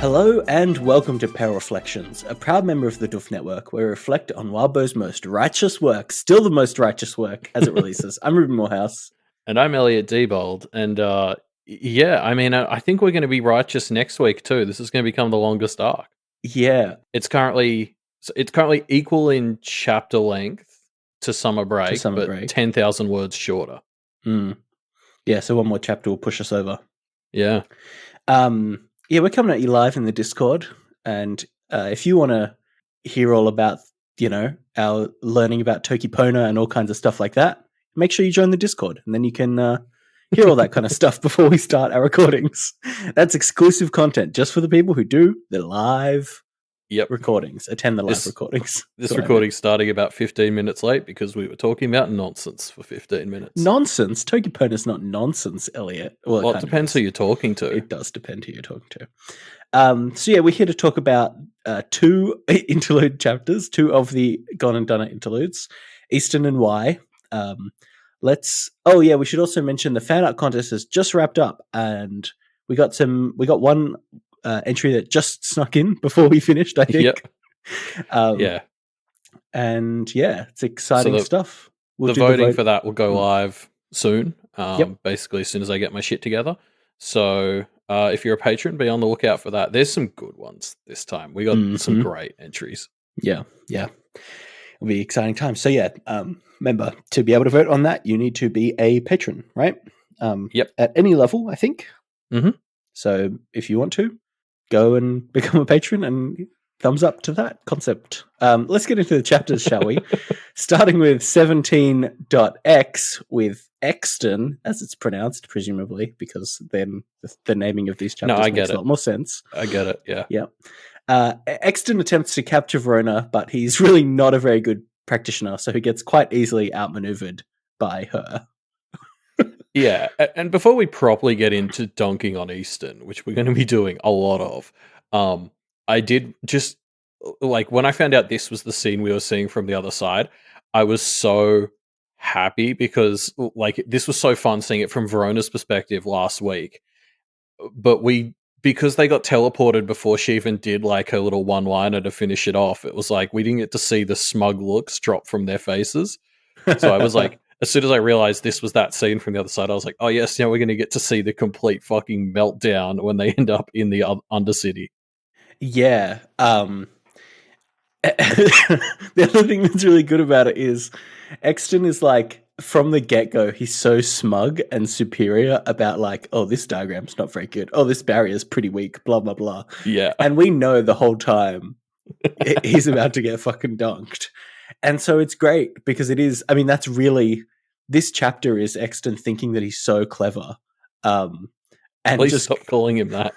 Hello and welcome to Power Reflections, a proud member of the Doof Network where we reflect on Wildbow's most righteous work, still the most righteous work as it releases. I'm Ruben Morehouse. And I'm Elliot Diebold. And I think we're going to be righteous next week too. This is going to become the longest arc. Yeah. It's currently equal in chapter length to Summer Break, but 10,000 words shorter. Yeah, so one more chapter will push us over. Yeah. We're coming at you live in the Discord, and if you want to hear all about, our learning about Toki Pona and all kinds of stuff like that, make sure you join the Discord, and then you can hear all that kind of stuff before we start our recordings. That's exclusive content just for the people who do the live recordings, attend the live recordings. This recording's starting about 15 minutes late because we were talking about nonsense for 15 minutes. Nonsense? Toki Pona's not nonsense, Elliot. Well, it depends who you're talking to. It does depend who you're talking to. We're here to talk about two interlude chapters, two of the Gone and Done It interludes, Easton and Y. We should also mention the fan art contest has just wrapped up, and we got one entry that just snuck in before we finished, I think. Yep. It's exciting stuff. The voting for that will go live soon, basically as soon as I get my shit together. So if you're a patron, be on the lookout for that. There's some good ones this time. We got some great entries. Yeah. It'll be exciting times. So remember, to be able to vote on that, you need to be a patron, right? At any level, I think. Mm-hmm. So if you want to, go and become a patron, and thumbs up to that concept. Let's get into the chapters, shall we? Starting with 17.x with Easton, as it's pronounced, presumably, because then the naming of these chapters makes a lot more sense. I get it, yeah. Yeah. Easton attempts to capture Verona, but he's really not a very good practitioner, so he gets quite easily outmaneuvered by her. Yeah, and before we properly get into dunking on Easton, which we're going to be doing a lot of, I did just, when I found out this was the scene we were seeing from the other side, I was so happy because, this was so fun seeing it from Verona's perspective last week. But because they got teleported before she even did, her little one-liner to finish it off, it was we didn't get to see the smug looks drop from their faces. So I was as soon as I realized this was that scene from the other side, I was like, oh yes, now we're going to get to see the complete fucking meltdown when they end up in the Undercity. Yeah. The other thing that's really good about it is Easton is from the get-go, he's so smug and superior about this diagram's not very good. Oh, this barrier's pretty weak, blah, blah, blah. Yeah. And we know the whole time he's about to get fucking dunked. And so it's great because it is, that's really, this chapter is Easton thinking that he's so clever. And please stop calling him that.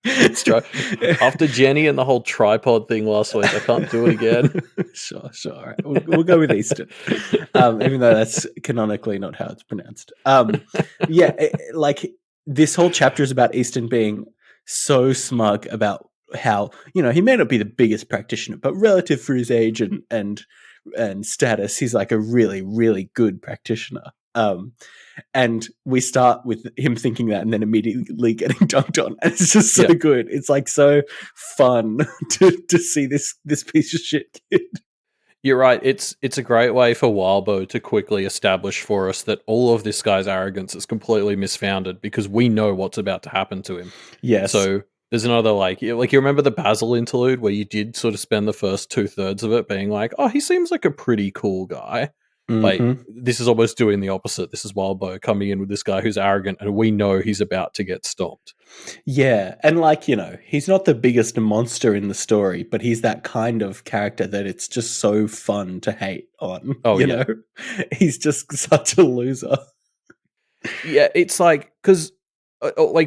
It's true. After Jenny and the whole tripod thing last week, I can't do it again. Sure. All right. We'll go with Easton, even though that's canonically not how it's pronounced. This whole chapter is about Easton being so smug about how, he may not be the biggest practitioner, but relative for his age and status, he's a really, really good practitioner. And we start with him thinking that and then immediately getting dunked on. And it's just so good. It's so fun to see this piece of shit kid. You're right. It's a great way for Wildbow to quickly establish for us that all of this guy's arrogance is completely misfounded because we know what's about to happen to him. Yes. So there's another you remember the Basil interlude where you did sort of spend the first 2/3 of it being oh, he seems like a pretty cool guy. This is almost doing the opposite. This is Wildbow coming in with this guy who's arrogant and we know he's about to get stomped. Yeah, and he's not the biggest monster in the story, but he's that kind of character that it's just so fun to hate on. Oh, you know? He's just such a loser. Yeah, it's because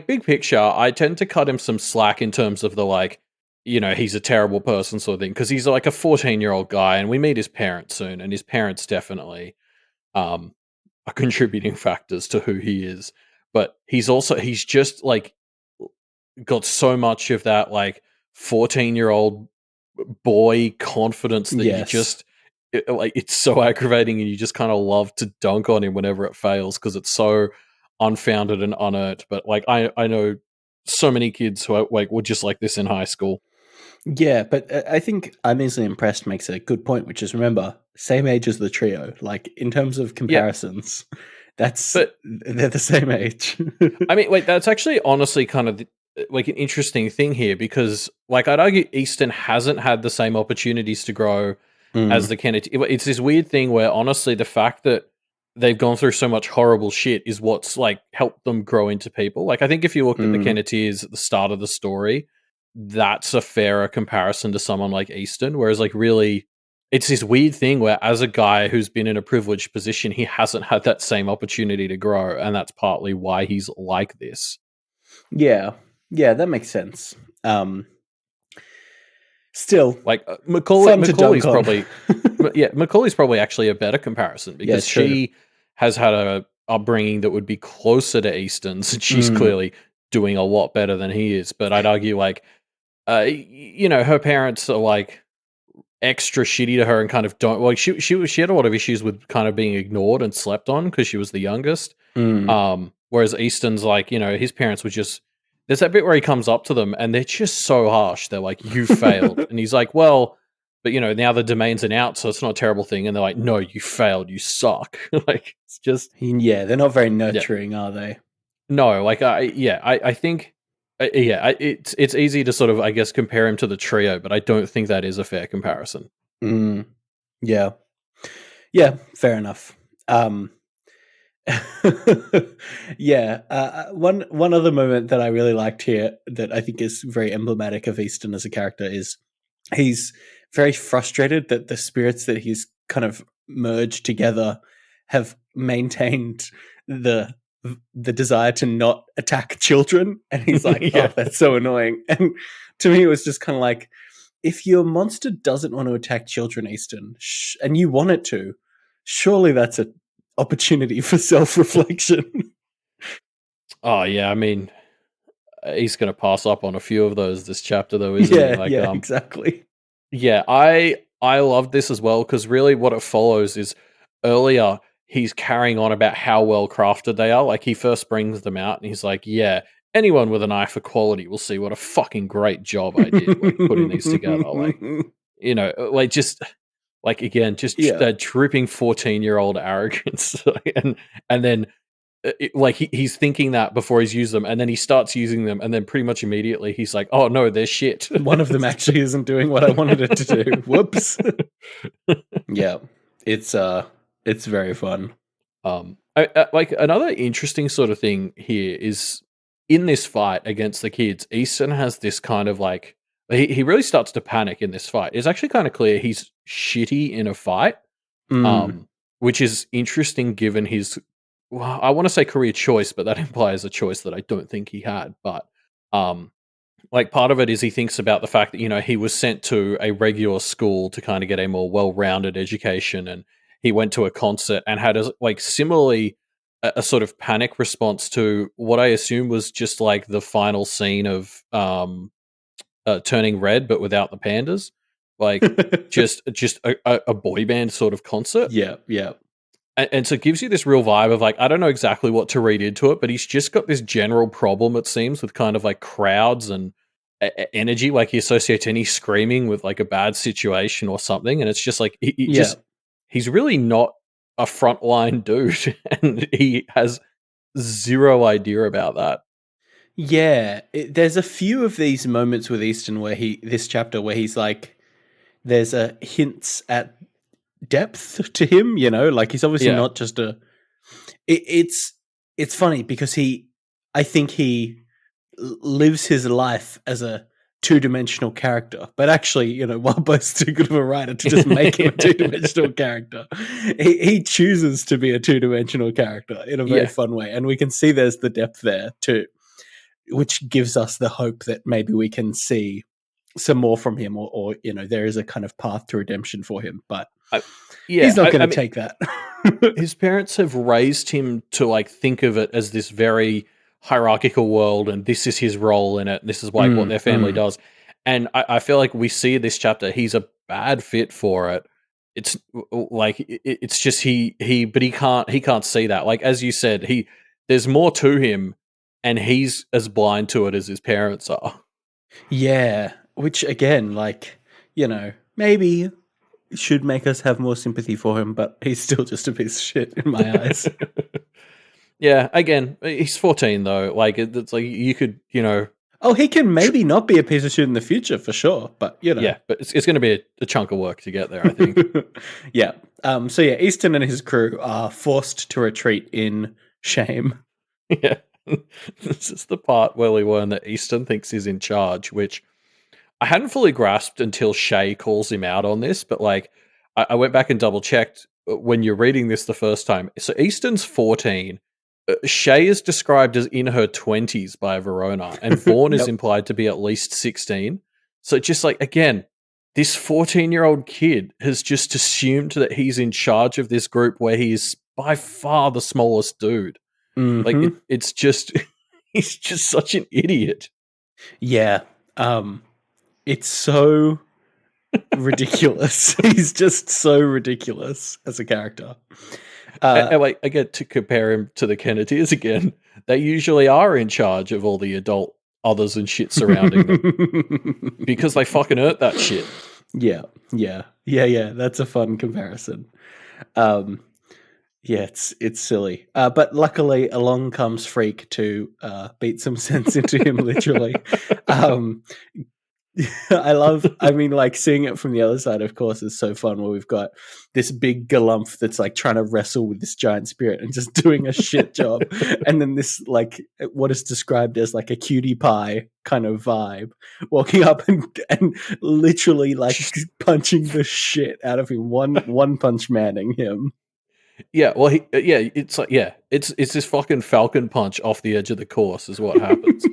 big picture, I tend to cut him some slack in terms of the he's a terrible person sort of thing, because he's a 14-year-old guy and we meet his parents soon, and his parents definitely are contributing factors to who he is. But he's just got so much of that 14-year-old boy confidence that you just it's so aggravating, and you just kind of love to dunk on him whenever it fails because it's so unfounded and unearned. But I know so many kids who are, like were just like this in high school. Yeah, but I think I'm easily impressed makes a good point, which is remember, same age as the trio. Like in terms of Yeah, comparisons, that's but they're the same age. I mean, like that's actually honestly kind of like an interesting thing here because, like, I'd argue Easton hasn't had the same opportunities to grow as Mm, the Kennedy. It's this weird thing where honestly, the fact that they've gone through so much horrible shit is what's like helped them grow into people. Like, I think if you look at the mm. Kennedys at the start of the story, that's a fairer comparison to someone like Easton. Whereas, like, really, it's this weird thing where, as a guy who's been in a privileged position, he hasn't had that same opportunity to grow, and that's partly why he's like this. Yeah, yeah, that makes sense. Still, Like fun to dunk on. Macaulay's probably actually a better comparison Yeah, because true. she has had a upbringing that would be closer to Easton's, and she's Mm, clearly doing a lot better than he is. But I'd argue, like, her parents are like extra shitty to her and kind of don't like she had a lot of issues with kind of being ignored and slept on because she was the youngest. mm. Whereas Easton's like, his parents were just there's that bit where he comes up to them and they're just so harsh. They're like, "You failed," and he's like, "Well, but now the domain's an out, so it's not a terrible thing." And they're like, "No, you failed. You suck." Like it's just Yeah, they're not very yeah, nurturing, are they? no, like I think. It's easy to sort of, I guess, compare him to the trio, but I don't think that is a fair comparison. Mm, yeah, yeah, fair enough. Um, yeah, one other moment that I really liked here that I think is very emblematic of Easton as a character is he's very frustrated that the spirits that he's kind of merged together have maintained the the desire to not attack children, and he's like, "Oh, Yeah. that's so annoying." And to me, it was just kind of like, if your monster doesn't want to attack children, Easton, and you want it to, surely that's an opportunity for self-reflection. Oh yeah, I mean, he's going to pass up on a few of those this chapter, though, isn't he? Yeah, Like, yeah, exactly. yeah, I love this as well because really what it follows is earlier he's carrying on about how well crafted they are. Like he first brings them out and he's like, "Yeah, anyone with an eye for quality will see what a fucking great job I did, like putting these together." Like, like just like again, just Yeah. that dripping 14-year-old arrogance, and then like he's thinking that before he's used them, and then he starts using them, and then pretty much immediately he's like, "Oh no, they're shit." One of them actually isn't doing what I wanted it to do. Whoops. Yeah. It's very fun. Like another interesting sort of thing here is in this fight against the kids, Easton has this kind of like he really starts to panic in this fight. It's actually kind of clear he's shitty in a fight, Mm. um, which is interesting given his well, I want to say career choice, but that implies a choice that I don't think he had. But um, like part of it is he thinks about the fact that he was sent to a regular school to kind of get a more well-rounded education, and he went to a concert and had a like similarly a sort of panic response to what I assume was just like the final scene of Turning Red, but without the pandas, like just a boy band sort of concert. Yeah, yeah. And so it gives you this real vibe of like, I don't know exactly what to read into it, but he's just got this general problem, it seems, with kind of like crowds and energy. Like he associates any screaming with like a bad situation or something. And it's just like, Yeah. he's really not a frontline dude. And he has zero idea about that. Yeah. There's a few of these moments with Easton where this chapter where he's like, there's a hints at depth to him, like he's obviously Yeah. not just it's funny because I think he lives his life as a two-dimensional character, but actually, Wildbow's too good of a writer to just make him a two-dimensional character. He chooses to be a two-dimensional character in a very fun way, and we can see there's the depth there too, which gives us the hope that maybe we can see some more from him, or there is a kind of path to redemption for him, but he's not going to take that. His parents have raised him to like think of it as this very hierarchical world, and this is his role in it. And this is like what their family does. And I feel like we see this chapter, he's a bad fit for it. It's like it's just but he can't see that. Like as you said, there's more to him and he's as blind to it as his parents are. Yeah, which again, like, maybe should make us have more sympathy for him, but he's still just a piece of shit in my eyes. Yeah, again, he's 14 though. Like it's like you could, Oh, he can maybe not be a piece of shit in the future for sure, but yeah, but it's going to be a chunk of work to get there, I think. Yeah. So yeah, Easton and his crew are forced to retreat in shame. Yeah. This is the part where we learn that Easton thinks he's in charge, which I hadn't fully grasped until Shay calls him out on this, but like I went back and double checked when you're reading this the first time. So Easton's 14. Shay is described as in her 20s by Verona, and Vaughn is implied to be at least 16. So just like, again, this 14-year-old kid has just assumed that he's in charge of this group where he is by far the smallest dude. Mm-hmm. Like, it's just, he's just such an idiot. Yeah. It's so ridiculous. He's just so ridiculous as a character. And like, again, to compare him to the Kennedys again, they usually are in charge of all the adult others and shit surrounding them because they fucking earned that shit. Yeah. That's a fun comparison. Yeah, it's silly. But luckily, along comes Freak to beat some sense into him, literally. I mean, like, seeing it from the other side, of course, is so fun, where we've got this big galumph that's like trying to wrestle with this giant spirit and just doing a shit job. And then this, like, what is described as like a cutie pie kind of vibe, walking up and literally like punching the shit out of him, one punch manning him. Yeah, well, it's like, it's this fucking falcon punch off the edge of the course is what happens.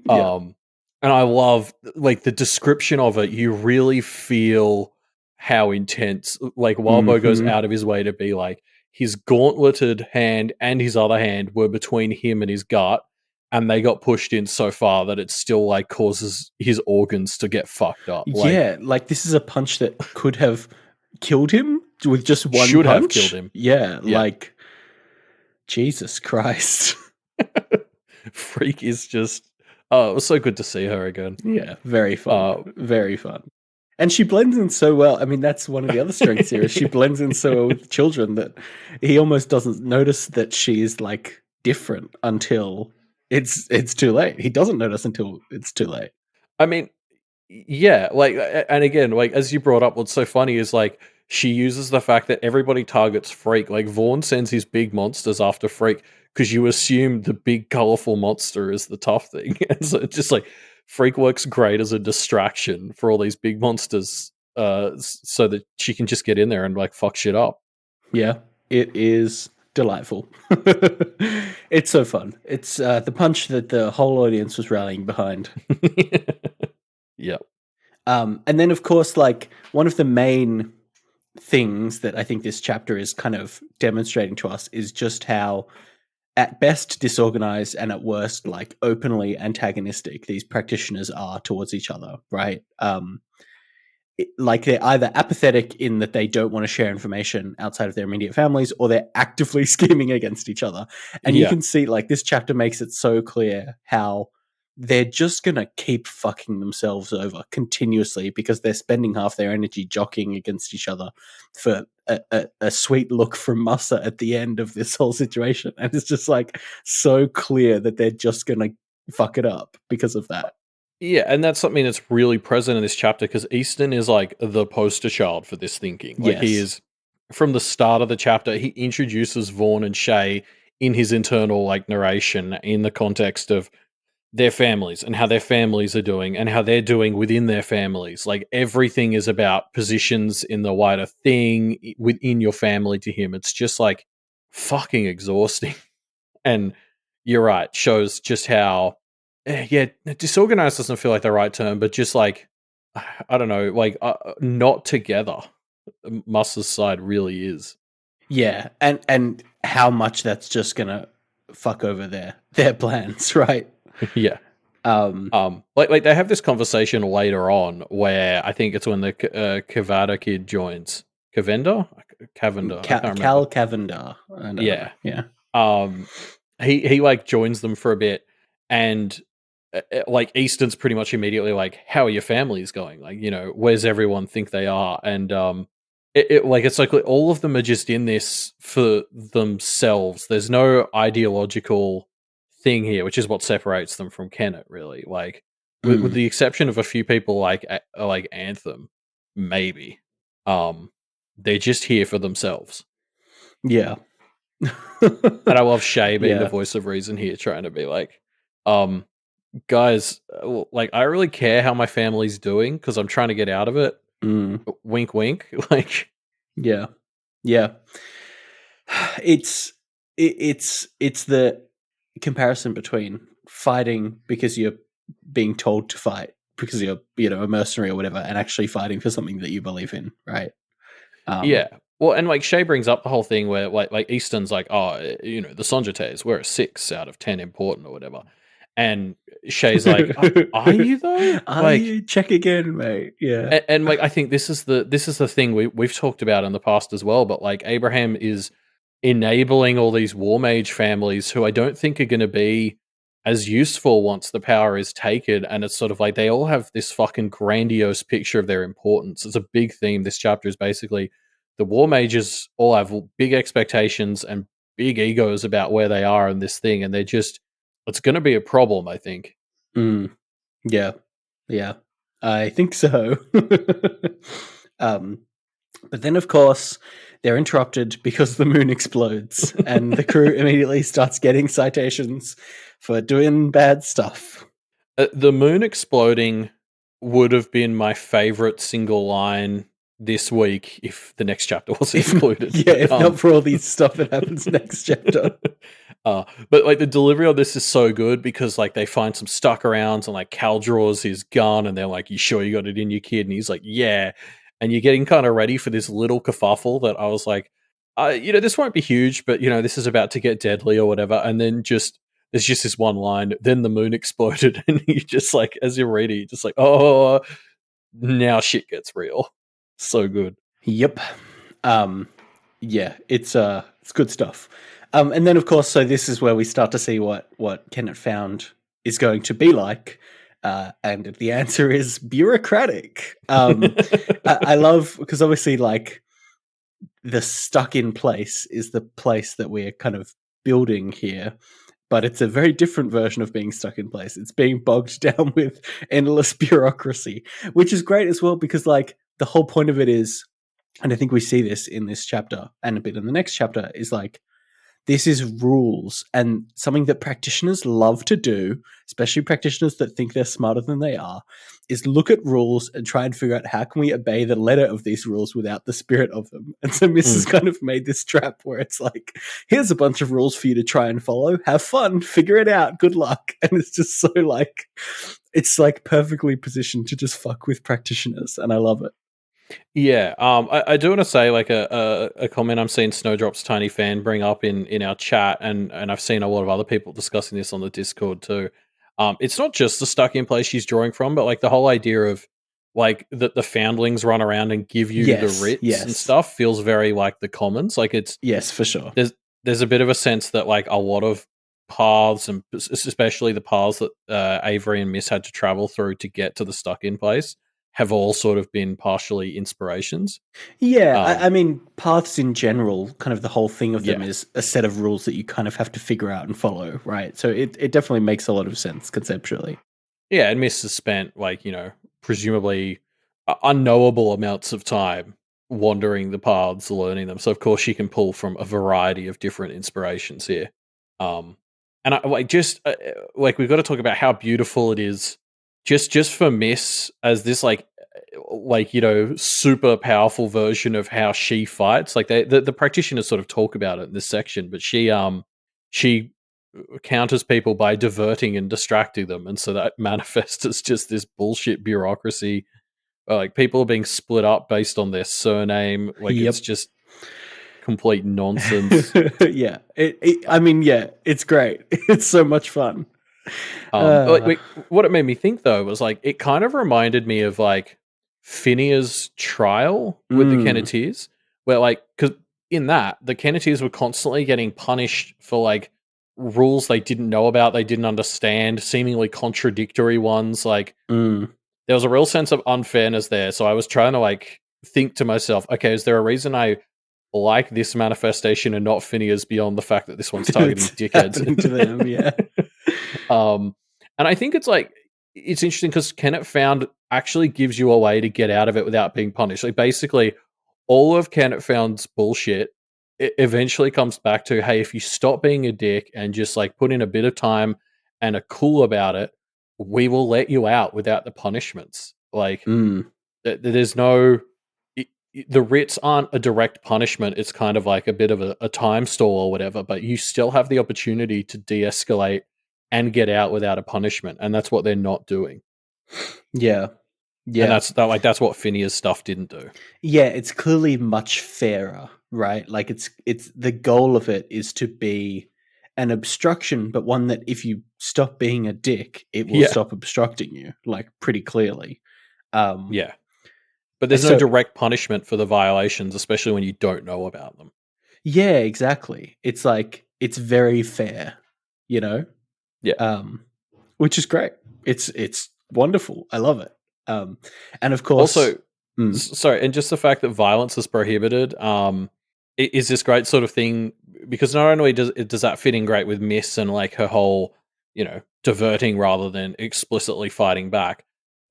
Yeah. And I love, like, the description of it. You really feel how intense, like, Wildbow goes out of his way to be like, his gauntleted hand and his other hand were between him and his gut, and they got pushed in so far that it still, like, causes his organs to get fucked up. Yeah, like, this is a punch that could have killed him with just one should punch. Have killed him. Yeah, like, Jesus Christ. Freak is just... Oh, it was so good to see her again. Yeah, very fun. Very fun. And she blends in so well. I mean, that's one of the other strengths here, is she blends in so well with children that he almost doesn't notice that she's, like, different until it's too late. He doesn't notice until it's too late. I mean, yeah, like, and again, like, as you brought up, what's so funny is, like, she uses the fact that everybody targets Freak. Like, Vaughn sends his big monsters after Freak because you assume the big, colorful monster is the tough thing. And so it's just like, Freak works great as a distraction for all these big monsters, so that she can just get in there and, like, fuck shit up. Yeah, it is delightful. It's so fun. It's the punch that the whole audience was rallying behind. Yep. And then, of course, like, one of the main things that I think this chapter is kind of demonstrating to us is just how, at best, disorganized, and at worst, like, openly antagonistic these practitioners are towards each other, right? Like, they're either apathetic in that they don't want to share information outside of their immediate families, or they're actively scheming against each other. And you can see, like, this chapter makes it so clear how they're just going to keep fucking themselves over continuously because they're spending half their energy jockeying against each other for a sweet look from Musa at the end of this whole situation. And it's just, like, so clear that they're just going to fuck it up because of that. Yeah, and that's something that's really present in this chapter, because Easton is, like, the poster child for this thinking. Like, he is, from the start of the chapter, he introduces Vaughn and Shay in his internal, like, narration in the context of their families and how their families are doing and how they're doing within their families. Like, everything is about positions in the wider thing within your family to him. It's just, like, fucking exhausting. And you're right, shows just how, disorganized doesn't feel like the right term, but just, like, I don't know, like, not together. Musa's side really is. Yeah, and how much that's just gonna fuck over their plans, right? Yeah. Like they have this conversation later on where I think it's when the Kavada kid joins. Cavender? Cavender. Cal Cavender. Yeah. Yeah. He like joins them for a bit, and like Easton's pretty much immediately like, how are your families going? Like, where's everyone think they are? And it's like all of them are just in this for themselves. There's no ideological thing here, which is what separates them from Kennet, really. Like, with the exception of a few people like Anthem, maybe, they're just here for themselves. Yeah. And I love Shay being the Yeah. voice of reason here, trying to be like, guys, like, I really care how my family's doing because I'm trying to get out of it. Wink, wink. Like, yeah. It's the comparison between fighting because you're being told to fight because you're a mercenary or whatever, and actually fighting for something that you believe in, right? Yeah. Well, and like Shay brings up the whole thing where like Easton's like, oh, the Sonjates, we're a 6 out of 10 important or whatever. And Shay's like, are you though? Are like, you? Check again, mate. Yeah. And like I think this is the thing we've talked about in the past as well, but like Abraham is enabling all these war mage families who I don't think are going to be as useful once the power is taken. And it's sort of like they all have this fucking grandiose picture of their importance. It's a big theme. This chapter is basically the war mages all have big expectations and big egos about where they are in this thing, and it's going to be a problem, I think. Yeah, I think so. But then, of course, they're interrupted because the moon explodes, and the crew immediately starts getting citations for doing bad stuff. The moon exploding would have been my favorite single line this week if the next chapter wasn't included. Yeah, if not for all these stuff that happens next chapter. But like the delivery of this is so good because like they find some stuck arounds and like Cal draws his gun and they're like, "You sure you got it in your kid?" And he's like, "Yeah." And you're getting kind of ready for this little kerfuffle that I was like, this won't be huge, but this is about to get deadly or whatever. And then there's just this one line, then the moon exploded, and you just like, as you're reading, you're just like, oh, now shit gets real. So good. Yep. Yeah, it's good stuff. And then of course, so this is where we start to see what Kennet found is going to be like. And the answer is bureaucratic. I love, because obviously like the stuck in place is the place that we're kind of building here, but it's a very different version of being stuck in place. It's being bogged down with endless bureaucracy, which is great as well, because like the whole point of it is, and I think we see this in this chapter and a bit in the next chapter, is like, this is rules, and something that practitioners love to do, especially practitioners that think they're smarter than they are, is look at rules and try and figure out how can we obey the letter of these rules without the spirit of them. And so Miss has kind of made this trap where it's like, here's a bunch of rules for you to try and follow. Have fun, figure it out, good luck. And it's just so like, it's like perfectly positioned to just fuck with practitioners, and I love it. Yeah, I do want to say like a comment I'm seeing Snowdrop's Tiny Fan bring up in our chat, and I've seen a lot of other people discussing this on the Discord too. It's not just the stuck in place she's drawing from, but like the whole idea of like that the foundlings run around and give you the writs and stuff feels very like the commons. Like it's for sure. There's a bit of a sense that like a lot of paths, and especially the paths that Avery and Miss had to travel through to get to the stuck in place, have all sort of been partially inspirations. Yeah, I mean, paths in general, kind of the whole thing of them is a set of rules that you kind of have to figure out and follow, right? So it definitely makes a lot of sense conceptually. Yeah, and Miss has spent like, presumably unknowable amounts of time wandering the paths, learning them. So of course she can pull from a variety of different inspirations here. And I like just like we've got to talk about how beautiful it is just for Miss as this like super powerful version of how she fights. Like the practitioners sort of talk about it in this section, but she counters people by diverting and distracting them, and so that manifests as just this bullshit bureaucracy. Like people are being split up based on their surname. Like it's just complete nonsense. Yeah, I mean, yeah, it's great. It's so much fun. What it made me think though was like it kind of reminded me of like Phineas' trial with the Kenneteers, where like because in that the Kenneteers were constantly getting punished for like rules they didn't know about, they didn't understand, seemingly contradictory ones. Like, there was a real sense of unfairness there. So I was trying to like think to myself, okay, is there a reason I like this manifestation and not Phineas beyond the fact that this one's targeting It's dickheads? happening to them, yeah. And I think it's like, it's interesting because Kenneth Found actually gives you a way to get out of it without being punished. Like basically, all of Kenneth Found's bullshit it eventually comes back to, hey, if you stop being a dick and just like put in a bit of time and are cool about it, we will let you out without the punishments. Like, there's no. The writs aren't a direct punishment. It's kind of like a bit of a time stall or whatever, but you still have the opportunity to de escalate and get out without a punishment. And that's what they're not doing. Yeah. Yeah. And that's what Phineas stuff didn't do. Yeah, it's clearly much fairer, right? Like it's the goal of it is to be an obstruction, but one that if you stop being a dick, it will stop obstructing you, like pretty clearly. Yeah. But there's no direct punishment for the violations, especially when you don't know about them. Yeah, exactly. It's like it's very fair, you know? Yeah. Which is great. It's wonderful. I love it. And of course, also, sorry, and just the fact that violence is prohibited is this great sort of thing, because not only does that fit in great with Miss and like her whole, diverting rather than explicitly fighting back,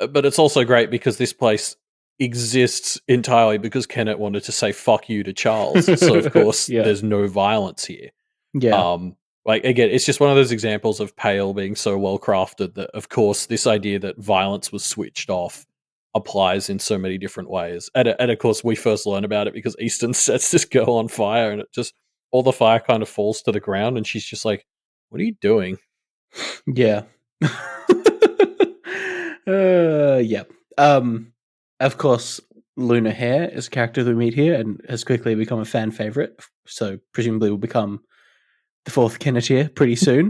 but it's also great because this place exists entirely because Kenneth wanted to say fuck you to Charles. So of course there's no violence here. Yeah. Like again, it's just one of those examples of Pale being so well crafted that of course this idea that violence was switched off applies in so many different ways. And of course we first learn about it because Easton sets this girl on fire and it just all the fire kind of falls to the ground and she's just like, what are you doing? Yeah. Yeah. Of course, Luna Hare is a character that we meet here and has quickly become a fan favorite. So presumably will become the fourth Kenneteer pretty soon.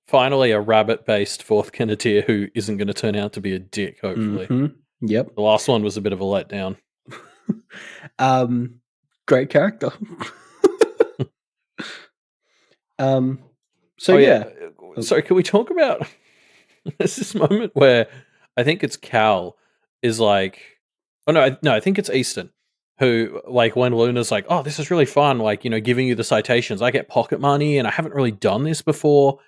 Finally, a rabbit-based fourth Kenneteer who isn't going to turn out to be a dick, hopefully. Mm-hmm. Yep. The last one was a bit of a letdown. Great character. Sorry, can we talk about there's this moment where I think it's Cal is like, I think it's Easton who, like, when Luna's like, oh, this is really fun, like, giving you the citations, I get pocket money and I haven't really done this before.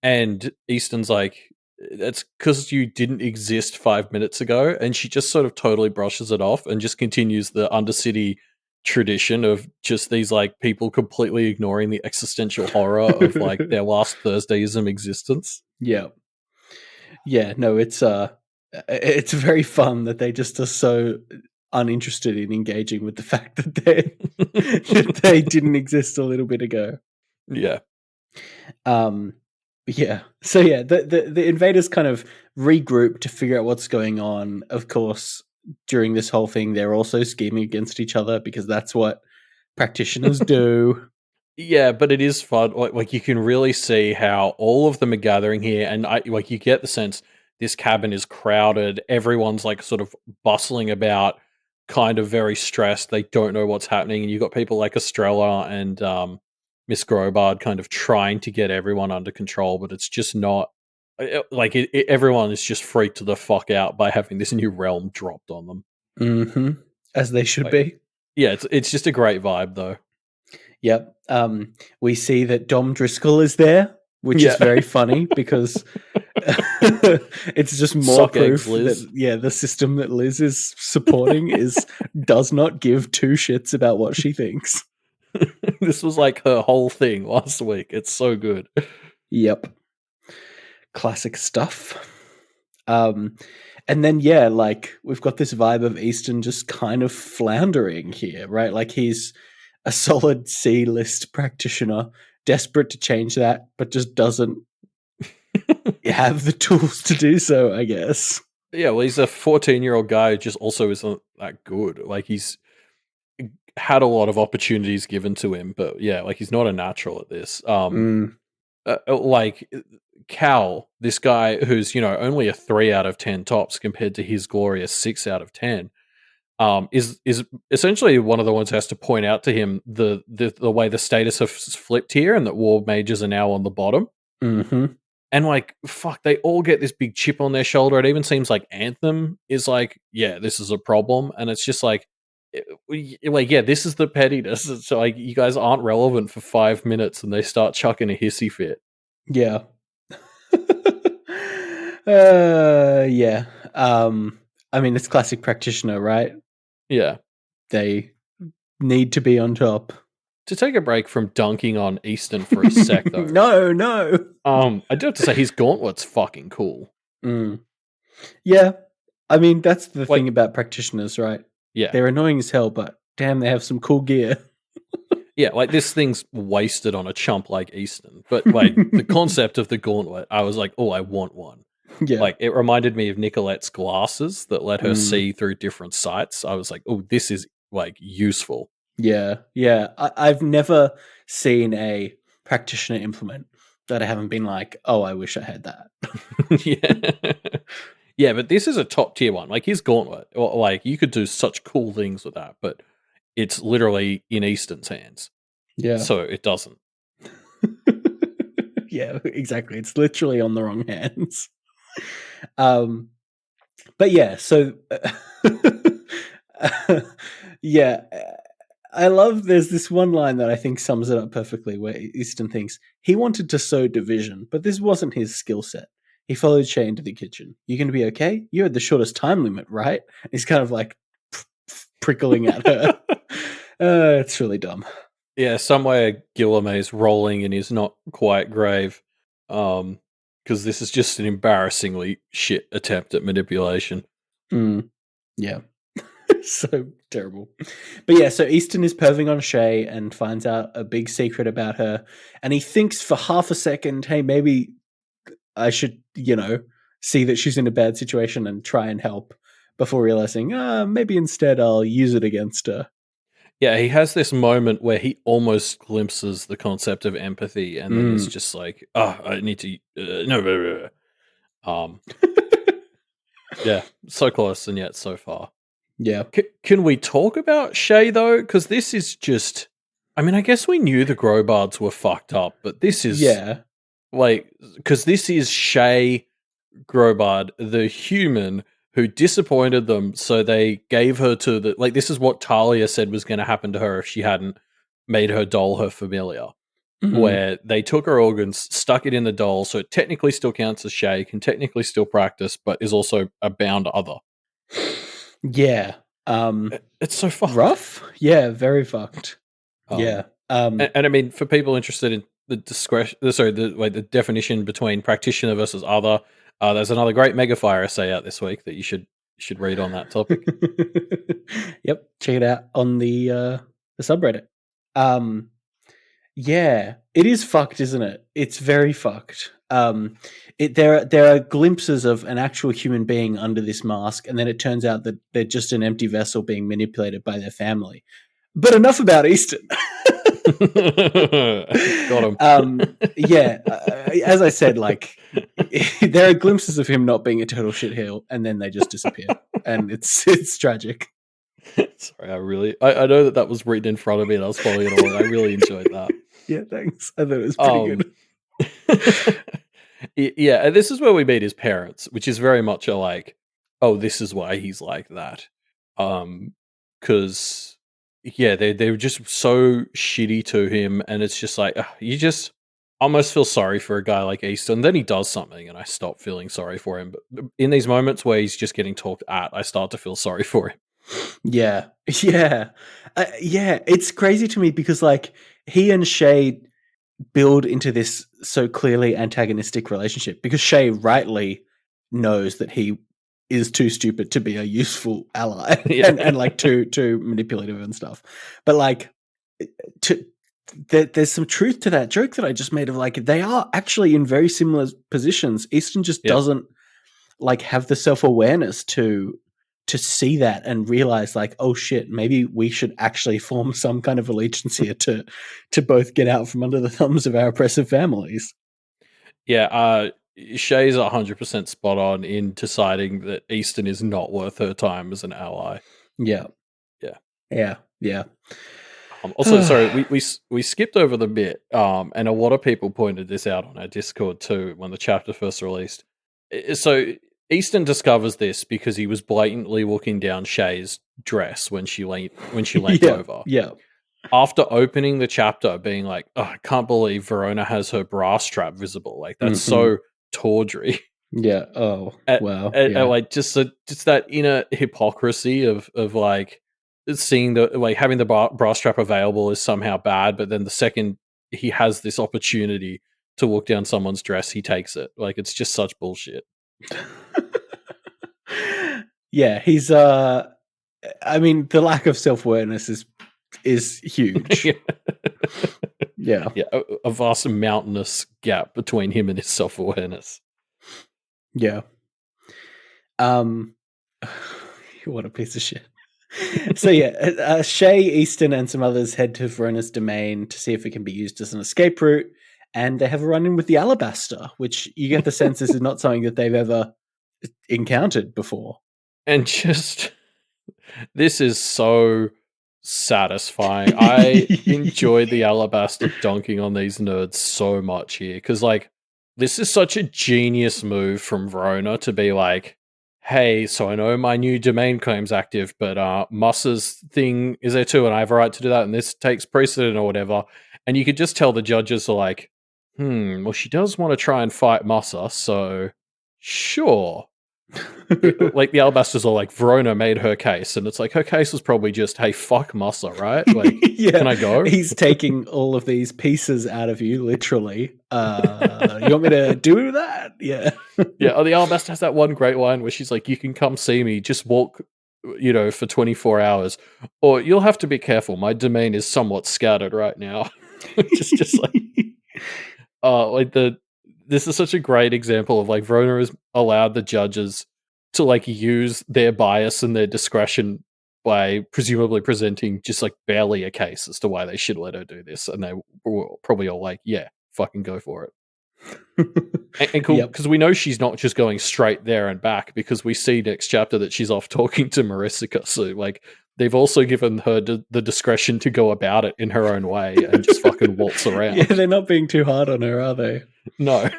And Easton's like, that's because you didn't exist 5 minutes ago. And she just sort of totally brushes it off and just continues the Undercity tradition of just these like people completely ignoring the existential horror of like their last Thursdayism existence. Yeah. Yeah, no, it's very fun that they just are so uninterested in engaging with the fact that they didn't exist a little bit ago. Yeah. Yeah. So yeah, the invaders kind of regroup to figure out what's going on. Of course, during this whole thing, they're also scheming against each other because that's what practitioners do. Yeah, but it is fun. Like you can really see how all of them are gathering here, and you get the sense this cabin is crowded. Everyone's like sort of bustling about, kind of very stressed. They don't know what's happening, and you've got people like Estrella and Miss Grobard kind of trying to get everyone under control, but it's just not everyone is just freaked the fuck out by having this new realm dropped on them. Mm-hmm. As they should be. Yeah, it's just a great vibe though. Yep. We see that Dom Driscoll is there, which is very funny because it's just more proof that the system that Liz is supporting does not give two shits about what she thinks. This was like her whole thing last week. It's so good. Yep. Classic stuff. And then we've got this vibe of Easton just kind of floundering here, right? Like he's a solid C-list practitioner, desperate to change that, but just doesn't have the tools to do so, I guess. Yeah, well, he's a 14-year-old guy who just also isn't that good. Like, he's had a lot of opportunities given to him, but yeah, like, he's not a natural at this. Like, Cal, this guy who's, only a 3 out of 10 tops compared to his glorious 6 out of 10, is essentially one of the ones who has to point out to him the way the status has flipped here, and that war mages are now on the bottom. Mm-hmm. And like, fuck, they all get this big chip on their shoulder. It even seems like Anthem is like, yeah, this is a problem, and it's just like, yeah, this is the pettiness. It's like you guys aren't relevant for 5 minutes, and they start chucking a hissy fit. Yeah. Yeah. I mean, it's classic practitioner, right? Yeah. They need to be on top. To take a break from dunking on Easton for a sec, though. No. I do have to say his gauntlet's fucking cool. Yeah. I mean, that's the thing about practitioners, right? Yeah. They're annoying as hell, but damn, they have some cool gear. Yeah, like this thing's wasted on a chump like Easton. But like the concept of the gauntlet, I was like, oh, I want one. Yeah. Like it reminded me of Nicolette's glasses that let her see through different sights. I was like, oh, this is like useful. Yeah. I've never seen a practitioner implement that I haven't been like, oh, I wish I had that. Yeah. Yeah, but this is a top tier one. Like his gauntlet, like you could do such cool things with that, but it's literally in Easton's hands. Yeah. So it doesn't. Yeah, exactly. It's literally on the wrong hands. But yeah, so yeah, I love there's this one line that I think sums it up perfectly where Easton thinks he wanted to sow division, but this wasn't his skill set. He followed Shay into the kitchen. You going to be okay? You had the shortest time limit, right? He's kind of like prickling at her. It's really dumb. Yeah, somewhere Guillerme's rolling in his not quite grave, because this is just an embarrassingly shit attempt at manipulation. Yeah. So terrible. But yeah, so Easton is perving on Shay and finds out a big secret about her, and he thinks for half a second, hey, maybe I should, see that she's in a bad situation and try and help, before realizing, maybe instead I'll use it against her. Yeah, he has this moment where he almost glimpses the concept of empathy, and then it's just like, I need to, no. Yeah, so close and yet so far. Yeah. Can we talk about Shay, though? Because this is just, I mean, I guess we knew the Grobards were fucked up, but this is, because this is Shay Grobard, the human who disappointed them, so they gave her to this is what Talia said was going to happen to her if she hadn't made her doll her familiar, where they took her organs, stuck it in the doll, so it technically still counts as Shay, can technically still practice, but is also a bound other. Yeah. It's so fucked. Rough? Yeah, very fucked. Yeah. And I mean, for people interested in the the definition between practitioner versus other, there's another great Megafire essay out this week that you should read on that topic. Yep, check it out on the subreddit. Yeah, it is fucked, isn't it? It's very fucked. There are glimpses of an actual human being under this mask, and then it turns out that they're just an empty vessel being manipulated by their family. But enough about Easton. Got him. Yeah, as I said, like there are glimpses of him not being a total shitheel, and then they just disappear, and it's tragic. Sorry, I know that was written in front of me, and I was following it along. I really enjoyed that. Yeah, thanks. I thought it was pretty good. Yeah, and this is where we meet his parents, which is very much a like, oh, this is why he's like that. Because yeah, they're just so shitty to him, and it's just like you just almost feel sorry for a guy like Easton. Then he does something, and I stop feeling sorry for him. But in these moments where he's just getting talked at, I start to feel sorry for him. Yeah. It's crazy to me because like he and Shay build into this so clearly antagonistic relationship because Shay rightly knows that he is too stupid to be a useful ally and like too manipulative and stuff. But like there's some truth to that joke that I just made of like they are actually in very similar positions. Easton just doesn't like have the self-awareness to see that and realize like, oh shit, maybe we should actually form some kind of allegiance here to both get out from under the thumbs of our oppressive families. Yeah, Shay's 100% spot on in deciding that Easton is not worth her time as an ally. Yeah. Yeah. Yeah. Yeah. Also, sorry, we skipped over the bit, and a lot of people pointed this out on our Discord too when the chapter first released. So Easton discovers this because he was blatantly looking down Shay's dress when she leant Yeah. over. Yeah. After opening the chapter, being like, "Oh, I can't believe Verona has her bra strap visible. Like that's so tawdry." Yeah. Oh, wow. And, Yeah. like just that inner hypocrisy of like seeing the like having the bra strap available is somehow bad, but then the second he has this opportunity to look down someone's dress, he takes it. Like it's just such bullshit. Yeah, he's I mean, the lack of self-awareness is huge. Yeah. Yeah. Yeah, a vast mountainous gap between him and his self-awareness. Yeah. What a piece of shit. So yeah, Shay, Easton, and some others head to Verona's domain to see if it can be used as an escape route, and they have a run-in with the Alabaster, which you get the sense is not something that they've ever encountered before. And just this is so satisfying. I enjoyed the Alabaster dunking on these nerds so much here because, like, this is such a genius move from Verona to be like, hey, so I know my new domain claim's active, but Mussa's thing is there too, and I have a right to do that, and this takes precedent or whatever. And you could just tell the judges are like, well, she does want to try and fight Mussa, so sure. Like the Alabasters are like, Verona made her case, and it's like her case was probably just, hey, fuck Mussa, right? Like, yeah, can I go? He's taking all of these pieces out of you, literally. You want me to do that? Yeah. Yeah, the Alabaster has that one great line where she's like, you can come see me, just walk, for 24 hours, or you'll have to be careful. My domain is somewhat scattered right now. just like, this is such a great example of like Verona has allowed the judges to like use their bias and their discretion by presumably presenting just like barely a case as to why they should let her do this, and they were probably all like, yeah, fucking go for it. And cool, because we know she's not just going straight there and back, because we see next chapter that she's off talking to Marisica, so like they've also given her the discretion to go about it in her own way and just fucking waltz around. Yeah, they're not being too hard on her, are they? No.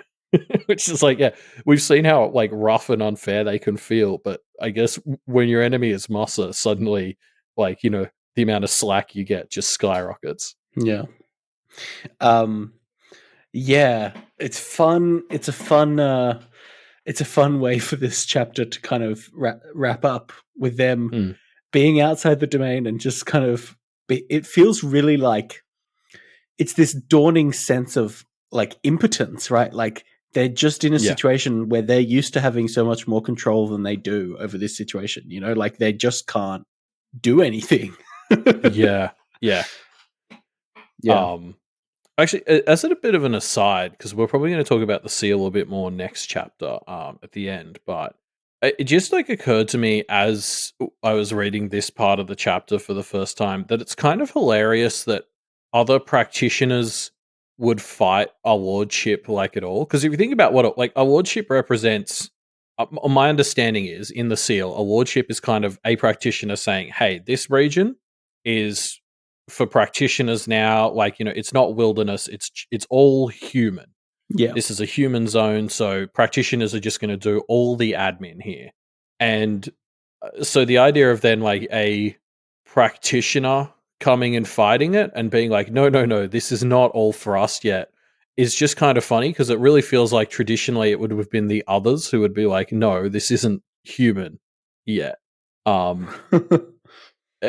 Which is like, yeah, we've seen how like rough and unfair they can feel, but I guess when your enemy is Mussa, suddenly like, the amount of slack you get just skyrockets. Yeah. Yeah, it's fun. It's a fun way for this chapter to kind of wrap up with them being outside the domain and just kind of it feels really like it's this dawning sense of like impotence, right? Like they're just in a situation where they're used to having so much more control than they do over this situation, like they just can't do anything. Yeah. Actually, as a bit of an aside, because we're probably going to talk about the seal a bit more next chapter at the end, but it just like occurred to me as I was reading this part of the chapter for the first time that it's kind of hilarious that other practitioners would fight a lordship like at all. Because if you think about what a lordship represents, my understanding is in the seal, a lordship is kind of a practitioner saying, hey, this region is for practitioners now, like, it's not wilderness, it's all human. Yeah. This is a human zone, so practitioners are just going to do all the admin here. And so the idea of then like a practitioner coming and fighting it and being like, no, this is not all for us yet, is just kind of funny, because it really feels like traditionally it would have been the others who would be like, no, this isn't human yet.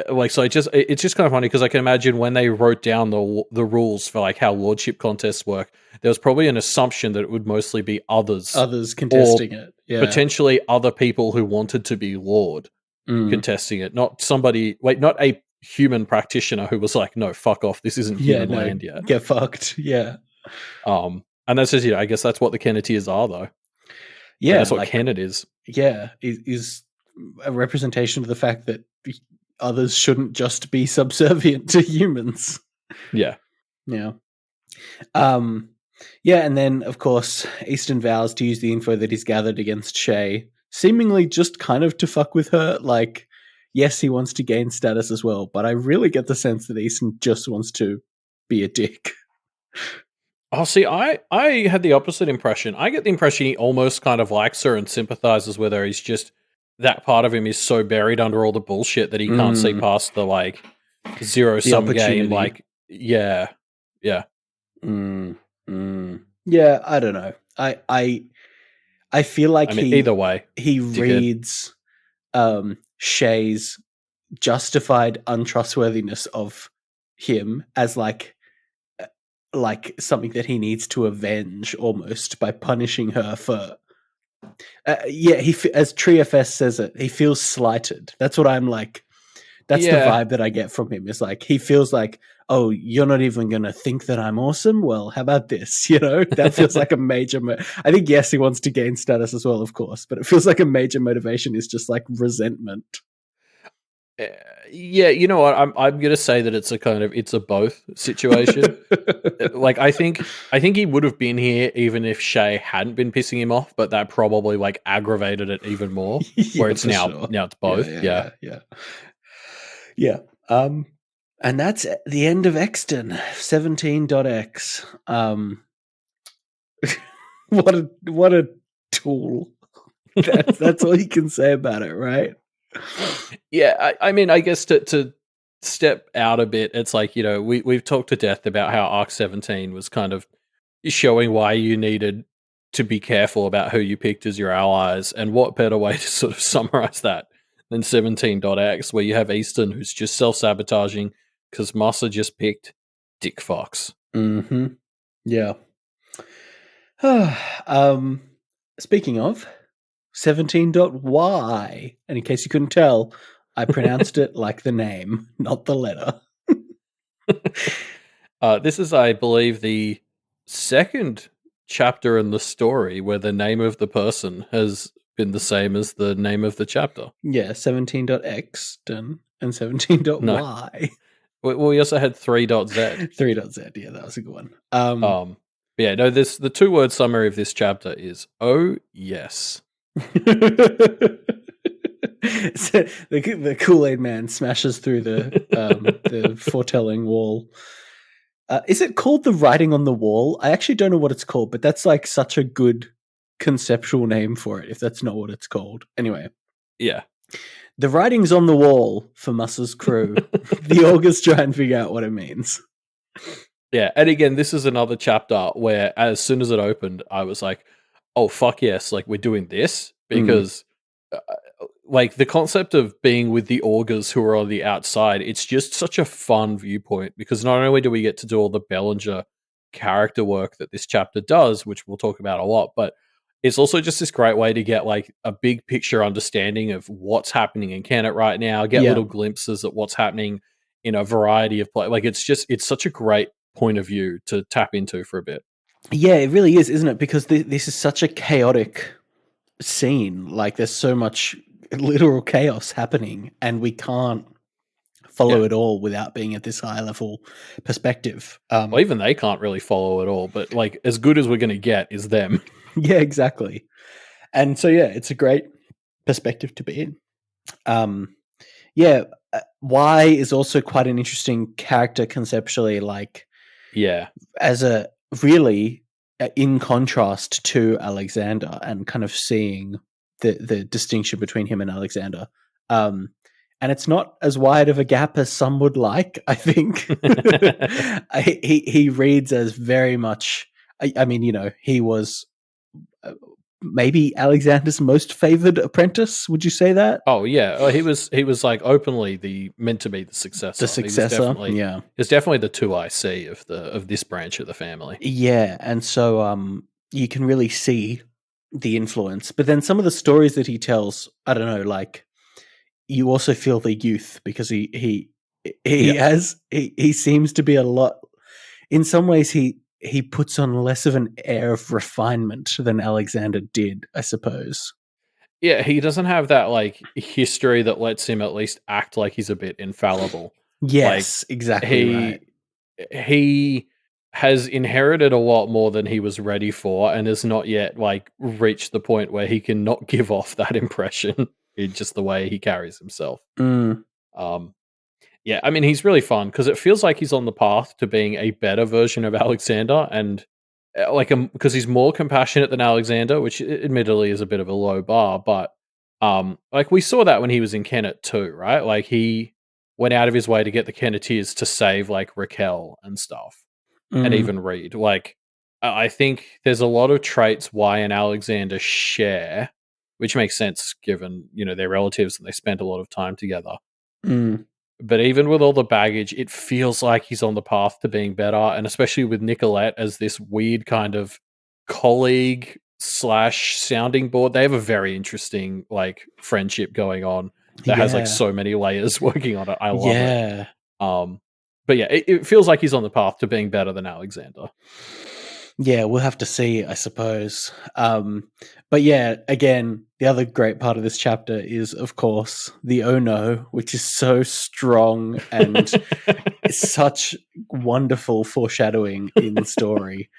Like, so it's just kind of funny, because I can imagine when they wrote down the rules for like how lordship contests work, there was probably an assumption that it would mostly be others contesting it, potentially other people who wanted to be lord contesting it, not somebody like not a human practitioner who was like, no, fuck off, this isn't human land yet, get fucked. And that's just, I guess that's what the Kenneteers are, though. Yeah, that's what like, Kennet is. Yeah, is a representation of the fact that others shouldn't just be subservient to humans. Yeah. And then, of course, Easton vows to use the info that he's gathered against Shay, seemingly just kind of to fuck with her. Like, yes, he wants to gain status as well, but I really get the sense that Easton just wants to be a dick. Oh, see, I had the opposite impression. I get the impression he almost kind of likes her and sympathizes with her. He's just that part of him is so buried under all the bullshit that he can't see past the like zero sum game. Like, yeah. Yeah, I don't know. I feel like either way, he reads Shay's justified untrustworthiness of him as like something that he needs to avenge almost by punishing her for as TreeFS says it, he feels slighted. That's what I'm like. That's the vibe that I get from him. Is like he feels like, oh, you're not even going to think that I'm awesome? Well, how about this? You know, that feels like a major I think, yes, he wants to gain status as well, of course, but it feels like a major motivation is just like resentment. Yeah, you know what? I'm going to say that it's a both situation. Like I think he would have been here even if Shay hadn't been pissing him off, but that probably like aggravated it even more. Where it's now it's both. Yeah. And that's the end of Exton 17.x. What a tool. That's all you can say about it, right? Yeah, I mean, I guess to step out a bit, it's like, you know, we've talked to death about how Arc 17 was kind of showing why you needed to be careful about who you picked as your allies, and what better way to sort of summarize that than 17.x, where you have Easton, who's just self-sabotaging because Massa just picked Dick Fox. Mm-hmm. Yeah. Speaking of 17.y, and in case you couldn't tell, I pronounced it like the name, not the letter. This is, I believe, the second chapter in the story where the name of the person has been the same as the name of the chapter. Yeah, 17.x and 17.y. No. We also had 3.z. 3.z, yeah, that was a good one. Yeah, no, the 2-word summary of this chapter is, oh, yes. The Kool-Aid man smashes through the foretelling wall. Is it called the writing on the wall? I actually don't know what it's called, but that's like such a good conceptual name for it, if that's not what it's called. Anyway. Yeah. The writing's on the wall for Mussa's crew. The augurs try and figure out what it means. Yeah, and again, this is another chapter where as soon as it opened, I was like, oh, fuck yes, like we're doing this, because like the concept of being with the augurs who are on the outside, it's just such a fun viewpoint, because not only do we get to do all the Bellinger character work that this chapter does, which we'll talk about a lot, but it's also just this great way to get like a big picture understanding of what's happening in Kennet right now, get little glimpses at what's happening in a variety of play. Like it's such a great point of view to tap into for a bit. Yeah, it really is, isn't it? Because this is such a chaotic scene. Like there's so much literal chaos happening, and we can't follow it all without being at this high level perspective. Well, even they can't really follow it all, but like as good as we're going to get is them. Yeah, exactly. And so, yeah, it's a great perspective to be in. Y is also quite an interesting character conceptually, like, as a really in contrast to Alexander, and kind of seeing the distinction between him and Alexander. And it's not as wide of a gap as some would like, I think. He reads as very much, I mean, you know, he was maybe Alexander's most favored apprentice. Would you say that? Oh yeah, he was like openly meant to be the successor. The successor, He's definitely the 2IC of this branch of the family. Yeah, and so you can really see the influence. But then some of the stories that he tells, I don't know, like you also feel the youth, because he seems to be a lot. In some ways, he puts on less of an air of refinement than Alexander did, I suppose. Yeah, he doesn't have that like history that lets him at least act like he's a bit infallible. Yes, like, exactly right. He has inherited a lot more than he was ready for, and has not yet like reached the point where he can not give off that impression. in just the way he carries himself. Mm. Um, yeah, I mean, he's really fun because it feels like he's on the path to being a better version of Alexander, and because he's more compassionate than Alexander, which admittedly is a bit of a low bar, but like we saw that when he was in Kennet too, right? Like he went out of his way to get the Kennetiers to save like Raquel and stuff, and Mm. even Reed. Like I think there's a lot of traits Y and Alexander share, which makes sense given they're relatives and they spent a lot of time together. Mm. But even with all the baggage, it feels like he's on the path to being better, and especially with Nicolette as this weird kind of colleague slash sounding board. They have a very interesting like friendship going on that has like Yeah. so many layers working on it. I love it. Yeah. But yeah, it feels like he's on the path to being better than Alexander. Yeah, we'll have to see, I suppose. But yeah, again, the other great part of this chapter is, of course, the oh no, which is so strong and such wonderful foreshadowing in the story,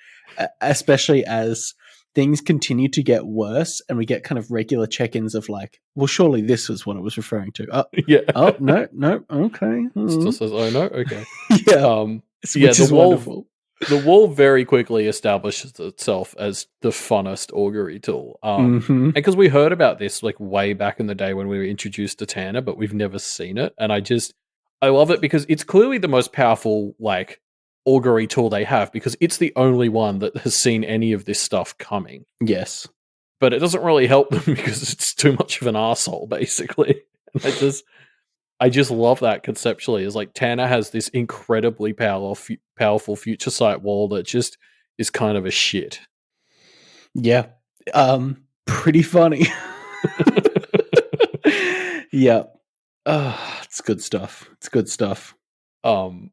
especially as things continue to get worse and we get kind of regular check-ins of like, well, surely this was what it was referring to. Yeah. Oh, no, okay. Still says oh no, okay. Yeah, which is wonderful. The wall very quickly establishes itself as the funnest augury tool. And because we heard about this like way back in the day when we were introduced to Tanner, but we've never seen it. And I love it because it's clearly the most powerful like augury tool they have because it's the only one that has seen any of this stuff coming. Yes. But it doesn't really help them because it's too much of an arsehole, basically. And I just love that conceptually. Is like Tanner has this incredibly powerful future sight wall that just is kind of a shit. Yeah. Pretty funny. Yeah. It's good stuff. It's good stuff. And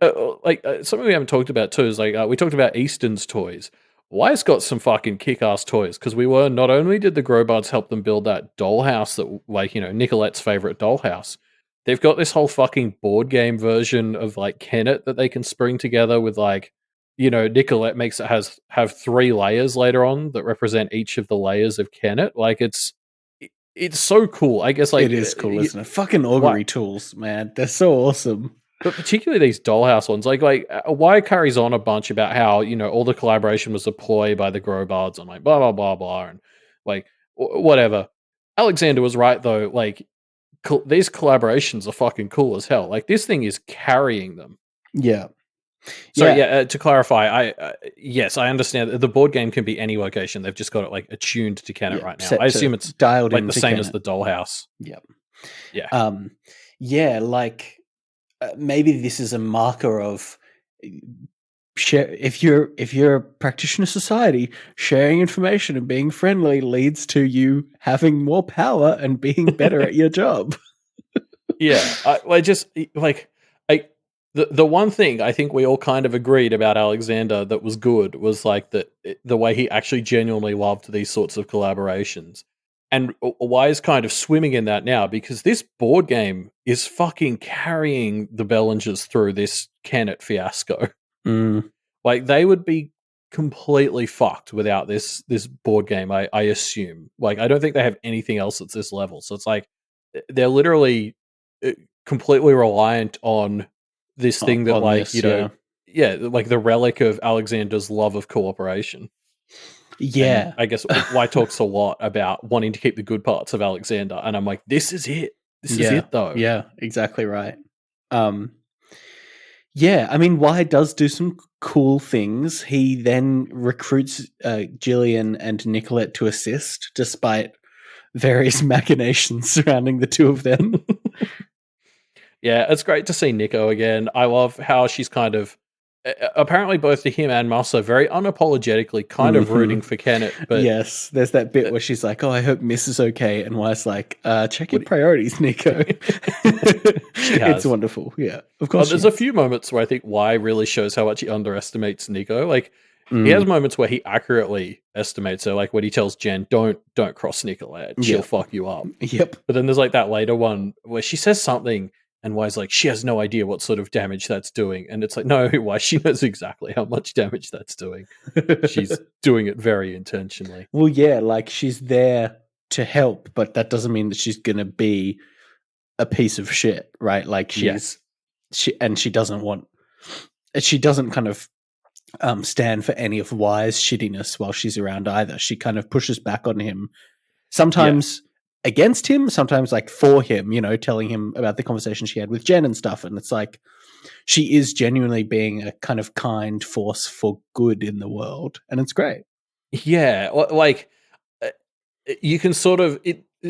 something we haven't talked about too is like we talked about Easton's toys. Wyatt's got some fucking kick-ass toys because not only did the Grobards help them build that dollhouse that like Nicolette's favorite dollhouse. They've got this whole fucking board game version of like Kennet that they can spring together with like, Nicolette makes it have 3 layers later on that represent each of the layers of Kennet. Like it's so cool. I guess like it is cool, isn't it? Fucking augury tools, man. They're so awesome. But particularly these dollhouse ones, like Wyatt carries on a bunch about how all the collaboration was a ploy by the Grobards and like blah blah blah blah and like whatever. Alexander was right though. Like these collaborations are fucking cool as hell. Like this thing is carrying them. Yeah. So to clarify, yes, I understand that the board game can be any location. They've just got it like attuned to Kennet right now. I assume it's dialed like in the same as the dollhouse. Yep. Yeah. Yeah. Like maybe this is a marker of if you're a practitioner society, sharing information and being friendly leads to you having more power and being better at your job. Yeah, the one thing I think we all kind of agreed about Alexander that was good was like the way he actually genuinely loved these sorts of collaborations. And why is kind of swimming in that now because this board game is fucking carrying the Bellingers through this Kennet fiasco. Like they would be completely fucked without this board game. I assume. Like I don't think they have anything else at this level. So it's like they're literally completely reliant on this thing that like this, like the relic of Alexander's love of cooperation. Yeah. And I guess Y talks a lot about wanting to keep the good parts of Alexander, and I'm like, this is it. This is it, though. Yeah, exactly right. Yeah, I mean, Y does do some cool things. He then recruits Jillian and Nicolette to assist, despite various machinations surrounding the two of them. Yeah, it's great to see Nico again. I love how she's kind of apparently both to him and Massa very unapologetically kind of rooting for Kennet. But yes, there's that bit where she's like, "Oh, I hope Miss is okay," and Y's like, "Check your priorities, Nico." It's wonderful. Yeah, of course. There's a few moments where I think Y really shows how much he underestimates Nico. Like he has moments where he accurately estimates her, like when he tells Jen, "Don't cross Nicolette, she'll fuck you up." Yep. But then there's like that later one where she says something. And Y's like, she has no idea what sort of damage that's doing. And it's like, no, why? She knows exactly how much damage that's doing. She's doing it very intentionally. Well, yeah, like she's there to help, but that doesn't mean that she's going to be a piece of shit, right? Like she doesn't kind of stand for any of Y's shittiness while she's around either. She kind of pushes back on him, sometimes against him, sometimes like for him, you know, telling him about the conversation she had with Jen and stuff. And it's like, she is genuinely being a kind of kind force for good in the world. And it's great. Yeah. Like, you can sort of,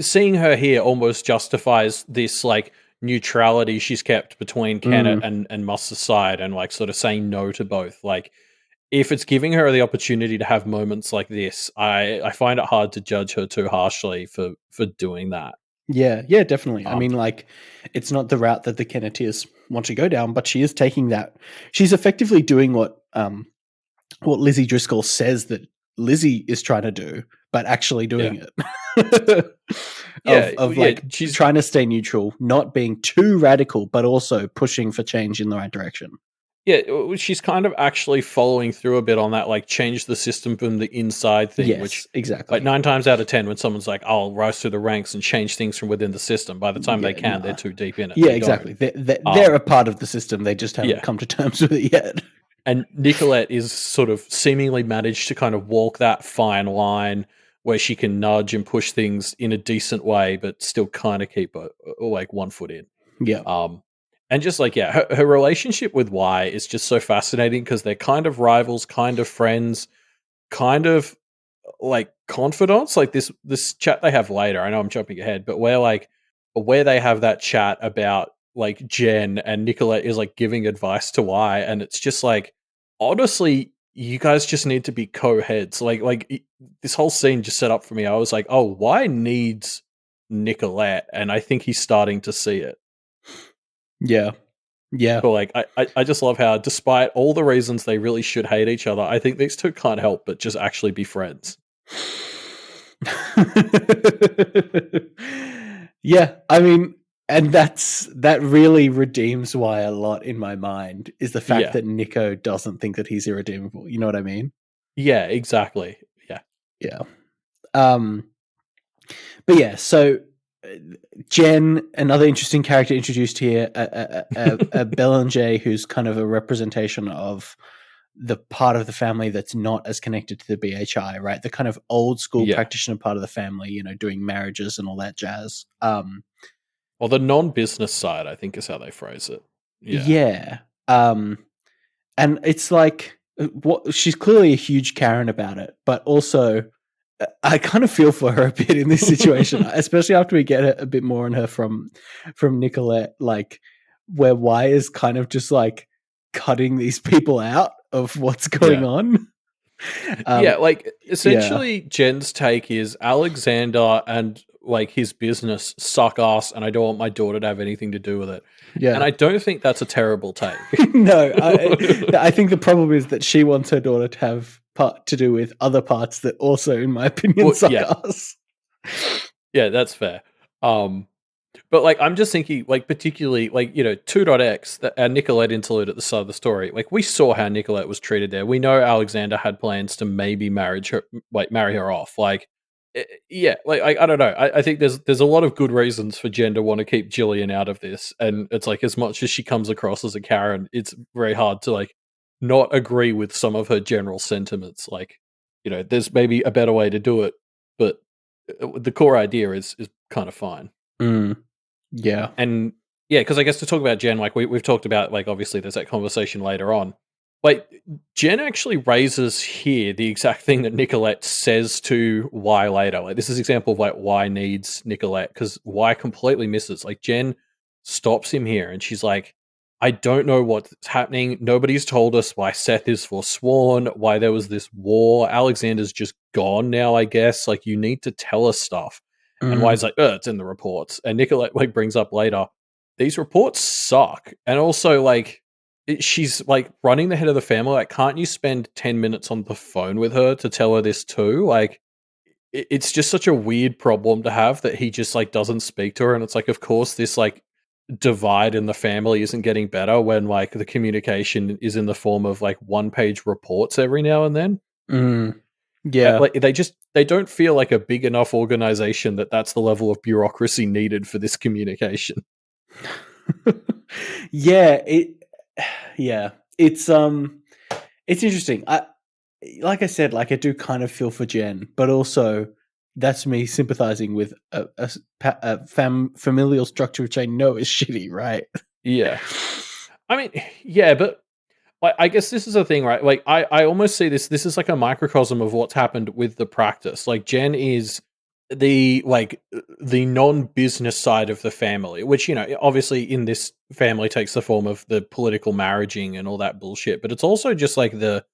seeing her here almost justifies this like neutrality she's kept between Kenneth and Muster's side, and like sort of saying no to both. Like, if it's giving her the opportunity to have moments like this, I find it hard to judge her too harshly for doing that. Yeah, definitely. I mean, like, it's not the route that the Kenneteers want to go down, but she is taking that. She's effectively doing what Lizzie Driscoll says that Lizzie is trying to do, but actually doing it. She's trying to stay neutral, not being too radical, but also pushing for change in the right direction. Yeah, she's kind of actually following through a bit on that, like, change the system from the inside thing. Yes, which, exactly. like, 9 times out of 10, when someone's like, "I'll rise through the ranks and change things from within the system," by the time they can, they're too deep in it. Yeah, exactly. They're a part of the system. They just haven't come to terms with it yet. And Nicolette is sort of seemingly managed to kind of walk that fine line where she can nudge and push things in a decent way, but still kind of keep like 1 foot in. Yeah. And just like, her relationship with Y is just so fascinating because they're kind of rivals, kind of friends, kind of like confidants. Like this chat they have later, I know I'm jumping ahead, but where they have that chat about like Jen, and Nicolette is like giving advice to Y, and it's just like, honestly, you guys just need to be co-heads. Like this whole scene just set up for me. I was like, oh, Y needs Nicolette, and I think he's starting to see it. Yeah. But like, I just love how, despite all the reasons they really should hate each other, I think these two can't help but just actually be friends. Yeah, I mean, and that really redeems Y a lot in my mind, is the fact that Nico doesn't think that he's irredeemable. You know what I mean? Yeah, exactly. Yeah. But yeah, so Jen, another interesting character introduced here, a Belanger who's kind of a representation of the part of the family that's not as connected to the BHI, right? The kind of old school practitioner part of the family, you know, doing marriages and all that jazz. Well, the non-business side, I think, is how they phrase it. Yeah. And it's like, she's clearly a huge Karen about it, but also I kind of feel for her a bit in this situation, especially after we get a bit more on her from Nicolette, like, where Y is kind of just like cutting these people out of what's going on. Like, essentially Jen's take is Alexander and like his business suck ass, and I don't want my daughter to have anything to do with it. Yeah. And I don't think that's a terrible take. No, I think the problem is that she wants her daughter to have part to do with other parts that also, in my opinion, suck ass. Yeah, that's fair. But like, I'm just thinking, like, particularly, like, you know, 2.x, our Nicolette interlude at the start of the story. Like, we saw how Nicolette was treated there. We know Alexander had plans to maybe marry her off. Like, like, I don't know. I think there's a lot of good reasons for Jen to want to keep Jillian out of this. And it's like, as much as she comes across as a Karen, it's very hard to like not agree with some of her general sentiments. Like, you know, there's maybe a better way to do it, but the core idea is kind of fine. Yeah. And because I guess to talk about Jen, like we've talked about, like, obviously there's that conversation later on. Like, Jen actually raises here the exact thing that Nicolette says to Y later. Like, this is an example of like Y needs Nicolette, because Y completely misses. Like, Jen stops him here and she's like, I don't know what's happening. Nobody's told us why Seth is forsworn, why there was this war. Alexander's just gone now, I guess. Like, you need to tell us stuff. And Y's like, it's in the reports. And Nicolette like brings up later, these reports suck. And also, like, she's like running the head of the family. Like, can't you spend 10 minutes on the phone with her to tell her this too? Like, it's just such a weird problem to have that he just like doesn't speak to her. And it's like, of course, this like divide in the family isn't getting better when like the communication is in the form of like 1-page reports every now and then. Yeah. Like they don't feel like a big enough organization that's the level of bureaucracy needed for this communication. Yeah, yeah. It's interesting. Like I said, like I do kind of feel for Jen, but also that's me sympathizing with a familial structure which I know is shitty, right? Yeah. I mean, yeah, but like, I guess this is a thing, right? Like, I almost see this is like a microcosm of what's happened with the practice. Like, Jen is the non-business side of the family, which, obviously in this family takes the form of the political marriaging and all that bullshit, but it's also just like the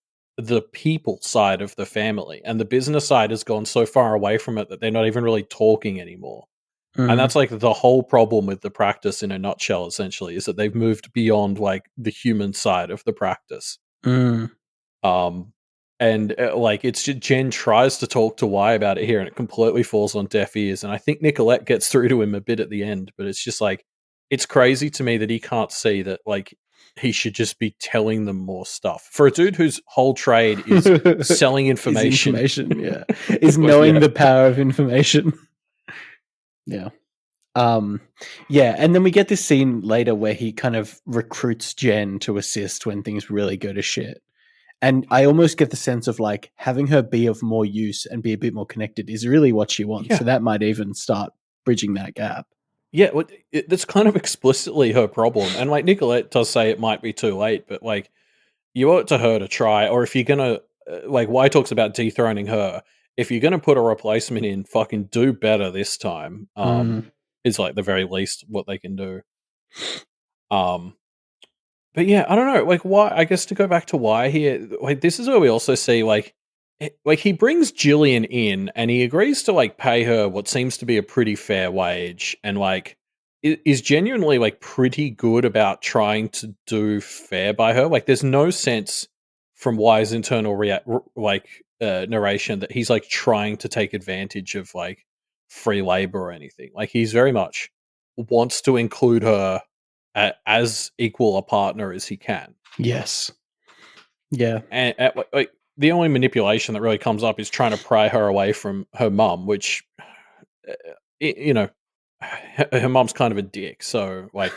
people side of the family. And the business side has gone so far away from it that they're not even really talking anymore. And Mm, that's like the whole problem with the practice in a nutshell, essentially, is that they've moved beyond like the human side of the practice. mm. Um, and like it's just, Jen tries to talk to Y about it here, and it completely falls on deaf ears. And I think Nicolette gets through to him a bit at the end, but it's just like it's crazy to me that he can't see that like he should just be telling them more stuff. For a dude whose whole trade is selling Is information, information, yeah. Is but knowing yeah, the power of information. Yeah. Um, yeah, and then we get this scene later where he kind of recruits Jen to assist when things really go to shit. And I almost get the sense of like having her be of more use and be a bit more connected is really what she wants. yeah, So that might even start bridging that gap. yeah. That's kind of explicitly her problem. And like Nicolette does say it might be too late, but like you owe it to her to try. Or if you're gonna like, Y talks about dethroning her. If you're gonna put a replacement in, fucking do better this time. Mm. Is like the very least what they can do. Um, but yeah, I don't know. Like, why? I guess to go back to why here, like this is where we also see like he brings Jillian in and he agrees to like pay her what seems to be a pretty fair wage, and like is genuinely like pretty good about trying to do fair by her. Like, there's no sense from Y's internal narration that he's like trying to take advantage of like free labor or anything. Like, he's very much wants to include her as equal a partner as he can. Yes. Yeah. And like the only manipulation that really comes up is trying to pry her away from her mum, which uh, you know, her mum's kind of a dick. So like,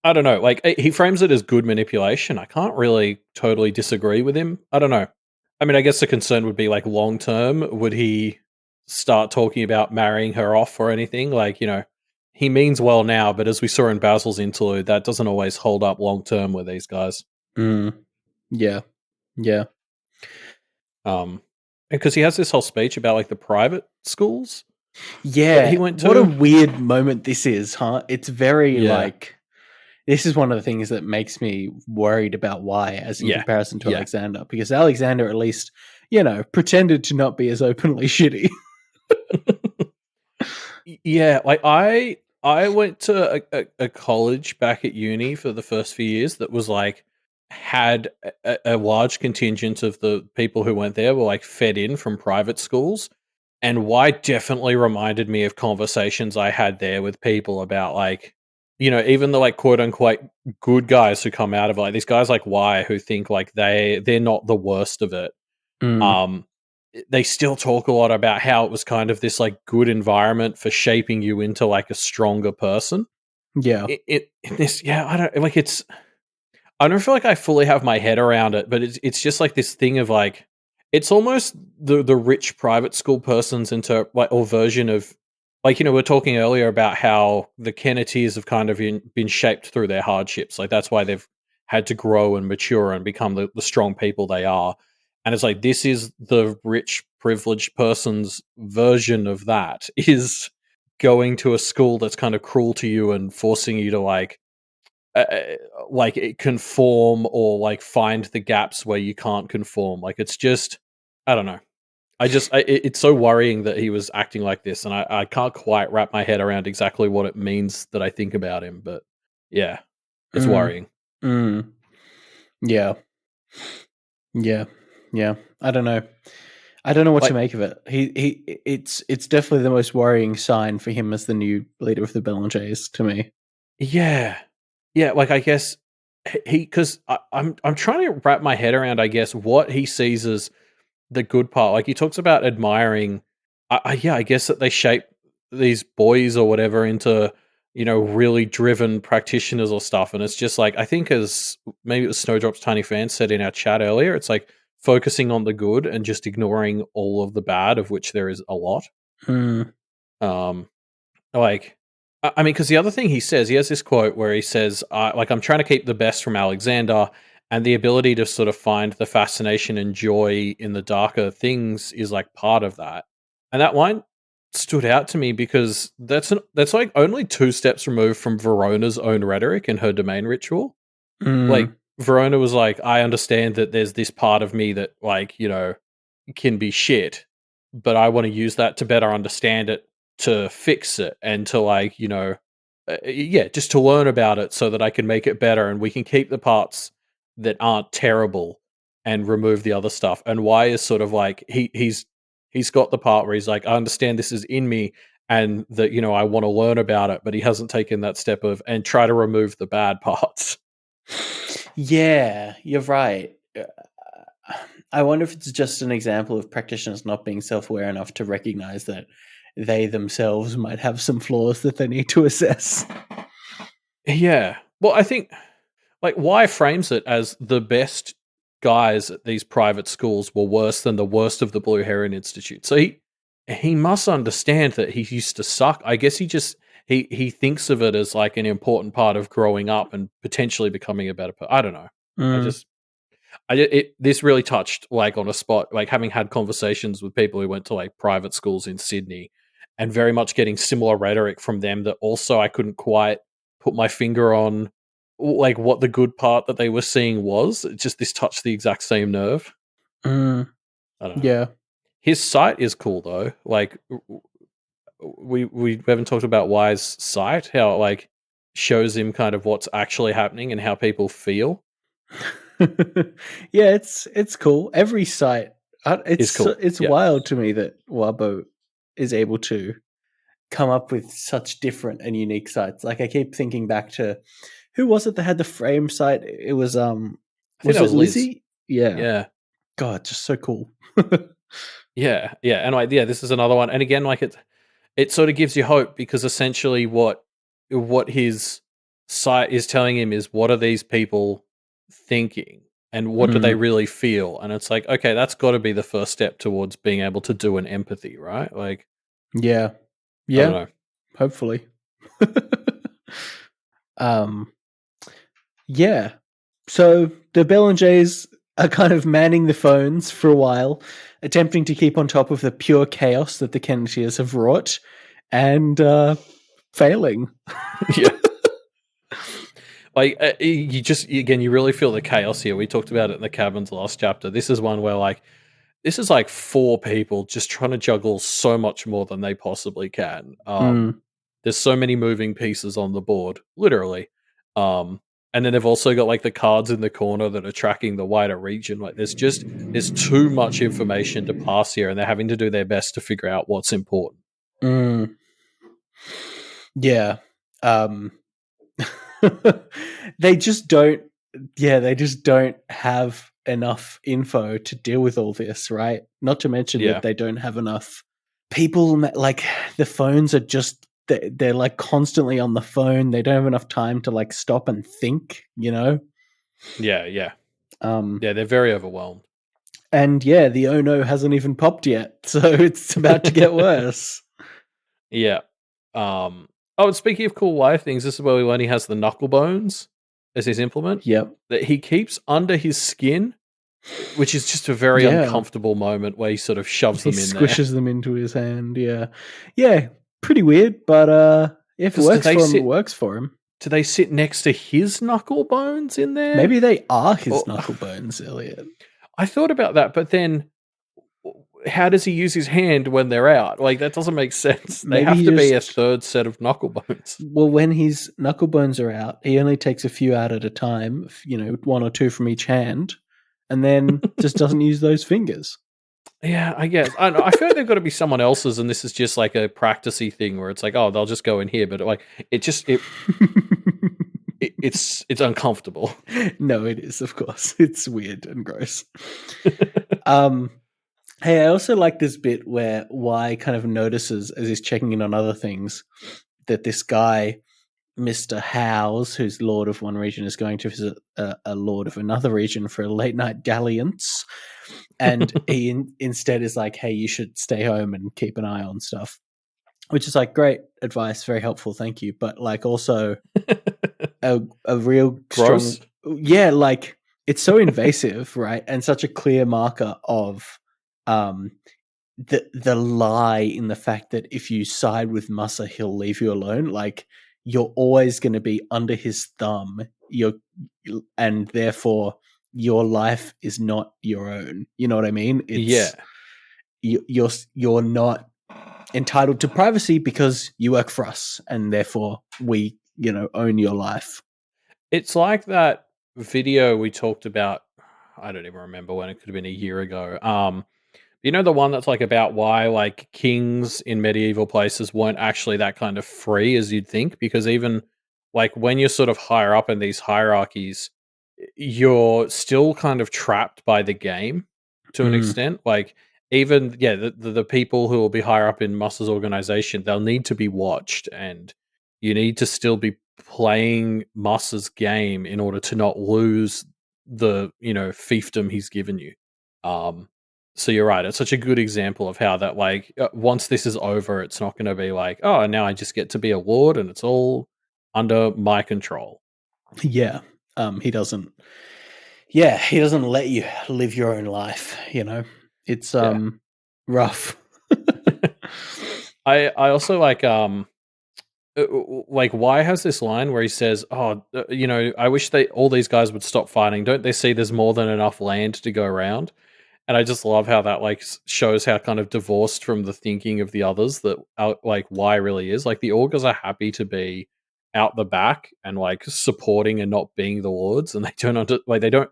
I don't know. Like, he frames it as good manipulation. I can't really totally disagree with him. I don't know. I mean, I guess the concern would be like long term. Would he start talking about marrying her off or anything? Like, he means well now, but as we saw in Basil's interlude, that doesn't always hold up long term with these guys. Mm. Yeah. Yeah. Because he has this whole speech about like the private schools that he Yeah. went What a to. weird moment this is, huh? It's very Yeah, like this is one of the things that makes me worried about why as in yeah, comparison to yeah, Alexander, because Alexander at least, pretended to not be as openly shitty. yeah. Like I went to a college back at uni for the first few years that was like had a large contingent of the people who went there were like fed in from private schools. And why definitely reminded me of conversations I had there with people about like, even the like quote unquote good guys who come out of like these guys like Y who think like they're not the worst of it. Mm. Um, they still talk a lot about how it was kind of this like good environment for shaping you into like a stronger person. Yeah. This, yeah, I don't like it's. I don't feel like I fully have my head around it, but it's just like this thing of like it's almost the rich private school person's like or version of like we're talking earlier about how the Kennetys have kind of been shaped through their hardships. Like that's why they've had to grow and mature and become the strong people they are. And it's like this is the rich privileged person's version of that is going to a school that's kind of cruel to you and forcing you to uh, conform or like find the gaps where you can't conform. Like it's just, I don't know. It's so worrying that he was acting like this, and I can't quite wrap my head around exactly what it means that I think about him. But yeah, it's Mm. worrying. Mm. Yeah. Yeah. Yeah. I don't know. I don't know what to Like, make of it. It's definitely the most worrying sign for him as the new leader of the Belangers to me. yeah, yeah. Like I guess because I'm trying to wrap my head around, I guess, what he sees as the good part. Like he talks about admiring, yeah, I guess that they shape these boys or whatever into really driven practitioners or stuff. And it's just like I think as maybe it was Snowdrop's Tiny Fan said in our chat earlier, it's like focusing on the good and just ignoring all of the bad, of which there is a lot. Mm. Um, like I mean, because the other thing he says, he has this quote where he says, like, I'm trying to keep the best from Alexander, and the ability to sort of find the fascination and joy in the darker things is like part of that. And that line stood out to me because that's like only 2 steps removed from Verona's own rhetoric and her domain ritual. Like, Mm. Verona was like, I understand that there's this part of me that, like, can be shit, but I want to use that to better understand it, to fix it, and to, like, yeah, just to learn about it so that I can make it better and we can keep the parts that aren't terrible and remove the other stuff. And Y is sort of like, he's got the part where he's like, I understand this is in me and that, I want to learn about it, but he hasn't taken that step of and try to remove the bad parts. Yeah, you're right. I wonder if it's just an example of practitioners not being self-aware enough to recognize that they themselves might have some flaws that they need to assess. Yeah. Well, I think like Y frames it as the best guys at these private schools were worse than the worst of the Blue Heron Institute. So he must understand that he used to suck. I guess he thinks of it as like an important part of growing up and potentially becoming a better person. I don't know. Mm. This really touched like on a spot, like having had conversations with people who went to like private schools in Sydney and very much getting similar rhetoric from them that also I couldn't quite put my finger on like what the good part that they were seeing was. It just this touched the exact same nerve. Mm. I don't know. Yeah. His sight is cool though. Like we haven't talked about Y's sight, how it like shows him kind of what's actually happening and how people feel. Yeah, it's cool. Every site, Is cool. it's Yeah. wild to me that Wabo is able to come up with such different and unique sites. Like I keep thinking back to who was it that had the frame site? It was I think was that it was Liz. Lizzie? Yeah. Yeah. God, just so cool. Yeah. Yeah. And like, yeah, this is another one. And again, like it sort of gives you hope because essentially what his site is telling him is what are these people thinking and what do they really feel? And it's like, okay, that's got to be the first step towards being able to do an empathy, right? Like, Yeah. I Yeah. don't know. Hopefully. Yeah. So the Belenjays are kind of manning the phones for a while, attempting to keep on top of the pure chaos that the Kennetiers have wrought, and failing. Yeah. Like you really feel the chaos here. We talked about it in the cabins last chapter. This is one where like this is like 4 people just trying to juggle so much more than they possibly can. There's so many moving pieces on the board, literally. And then they've also got like the cards in the corner that are tracking the wider region. Like there's too much information to pass here, and they're having to do their best to figure out what's important. Yeah. They just don't have enough info to deal with all this, right? Not to mention that they don't have enough people. Like the phones are just they're like constantly on the phone. They don't have enough time to like stop and think, Yeah. Yeah, they're very overwhelmed. And yeah, the oh no hasn't even popped yet, so it's about to get worse. Yeah. Oh, and speaking of cool life things, this is where we learn he has the knuckle bones as his implement. Yep. That he keeps under his skin, which is just a very uncomfortable moment where he sort of shoves them in there. He squishes them into his hand, yeah. Yeah, pretty weird, but if it works for him, it works for him. Do they sit next to his knuckle bones in there? Maybe they are his knuckle bones, Elliot. I thought about that, but then how does he use his hand when they're out? Like, that doesn't make sense. They have to be a third set of knuckle bones. Well, when his knuckle bones are out, he only takes a few out at a time, 1 or 2 from each hand, and then just doesn't use those fingers. Yeah, I guess. I don't know. I feel like they've got to be someone else's, and this is just like a practicey thing where it's like, oh, they'll just go in here. But like, it it's uncomfortable. No, it is, of course. It's weird and gross. Um, hey, I also like this bit where Y kind of notices as he's checking in on other things that this guy, Mr. Howes, who's lord of one region, is going to visit a lord of another region for a late night dalliance. And he instead is like, hey, you should stay home and keep an eye on stuff. Which is like great advice, very helpful, thank you. But like also a real strong, Gross. yeah, like it's so invasive, right? And such a clear marker of um the lie in the fact that if you side with Massa, he'll leave you alone. Like you're always going to be under his thumb. And therefore your life is not your own. You know what I mean? Yeah. It's you're not entitled to privacy because you work for us, and therefore we, own your life. It's like that video we talked about. I don't even remember when. It could have been a year ago. You know, the one that's like about why like kings in medieval places weren't actually that kind of free as you'd think, because even like when you're sort of higher up in these hierarchies, you're still kind of trapped by the game to an Mm. extent. Like even the people who will be higher up in Mus's organization, they'll need to be watched, and you need to still be playing Mus's game in order to not lose the fiefdom he's given you. So you're right. It's such a good example of how that, like, once this is over, it's not going to be like, oh, now I just get to be a lord and it's all under my control. Yeah. He doesn't. Yeah, he doesn't let you live your own life. It's Yeah. rough. I also like why has this line where he says, "Oh, I wish all these guys would stop fighting. Don't they see there's more than enough land to go around?" And I just love how that like shows how kind of divorced from the thinking of the others that like why really is. Like the augurs are happy to be out the back and like supporting and not being the lords, and they don't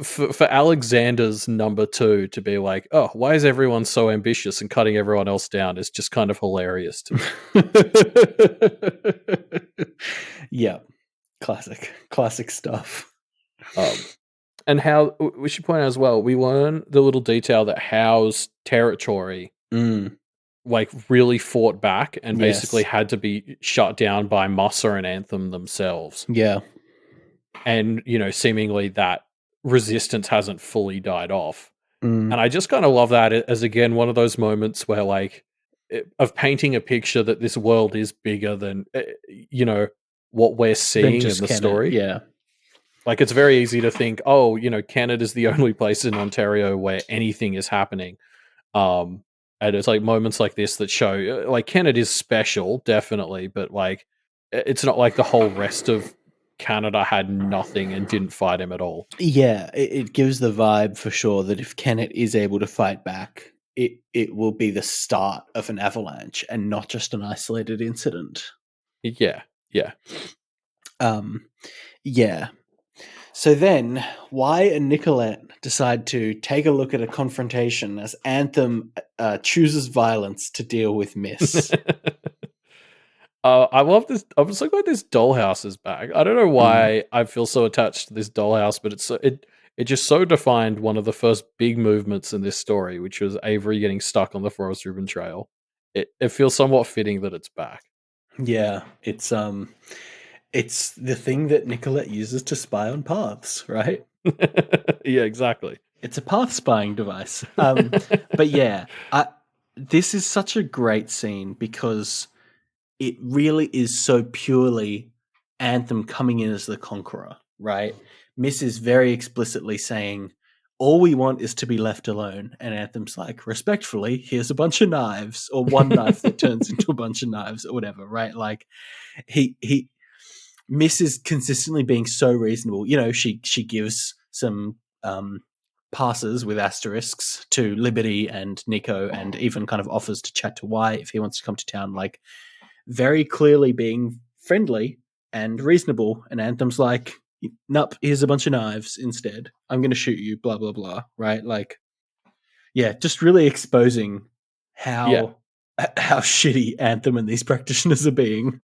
for Alexander's number two to be like, oh, why is everyone so ambitious and cutting everyone else down is just kind of hilarious to me. Yeah, classic stuff. And how we should point out as well, we learn the little detail that Howe's territory like really fought back and basically Yes. had to be shut down by Musa and Anthem themselves. Yeah. And, seemingly that resistance hasn't fully died off. Mm. And I just kind of love that as, again, one of those moments where, like, of painting a picture that this world is bigger than, what we're Then seeing in just the can it? story. Yeah. Like, it's very easy to think, oh, Canada's the only place in Ontario where anything is happening. And it's like moments like this that show, like, Canada is special, definitely, but, like, it's not like the whole rest of Canada had nothing and didn't fight him at all. Yeah, it gives the vibe for sure that if Kennet is able to fight back, it will be the start of an avalanche and not just an isolated incident. Yeah, yeah. Yeah. So then, Y and Nicolette decide to take a look at a confrontation as Anthem chooses violence to deal with Miss. I love this. I'm so glad this dollhouse is back. I don't know why I feel so attached to this dollhouse, but it just so defined one of the first big movements in this story, which was Avery getting stuck on the Forest Ribbon Trail. It feels somewhat fitting that it's back. Yeah, it's the thing that Nicolette uses to spy on paths, right? Yeah, exactly. It's a path spying device. But yeah, this is such a great scene because it really is so purely Anthem coming in as the conqueror, right? Miss is very explicitly saying, all we want is to be left alone. And Anthem's like, respectfully, here's a bunch of knives, or one knife that turns into a bunch of knives, or whatever, right? Like, Miss is consistently being so reasonable. She gives some passes with asterisks to Liberty and Nico, and even kind of offers to chat to Y if he wants to come to town, like very clearly being friendly and reasonable. And Anthem's like, nope, here's a bunch of knives instead. I'm going to shoot you, blah, blah, blah. Right? Like, yeah, just really exposing Yeah. how shitty Anthem and these practitioners are being.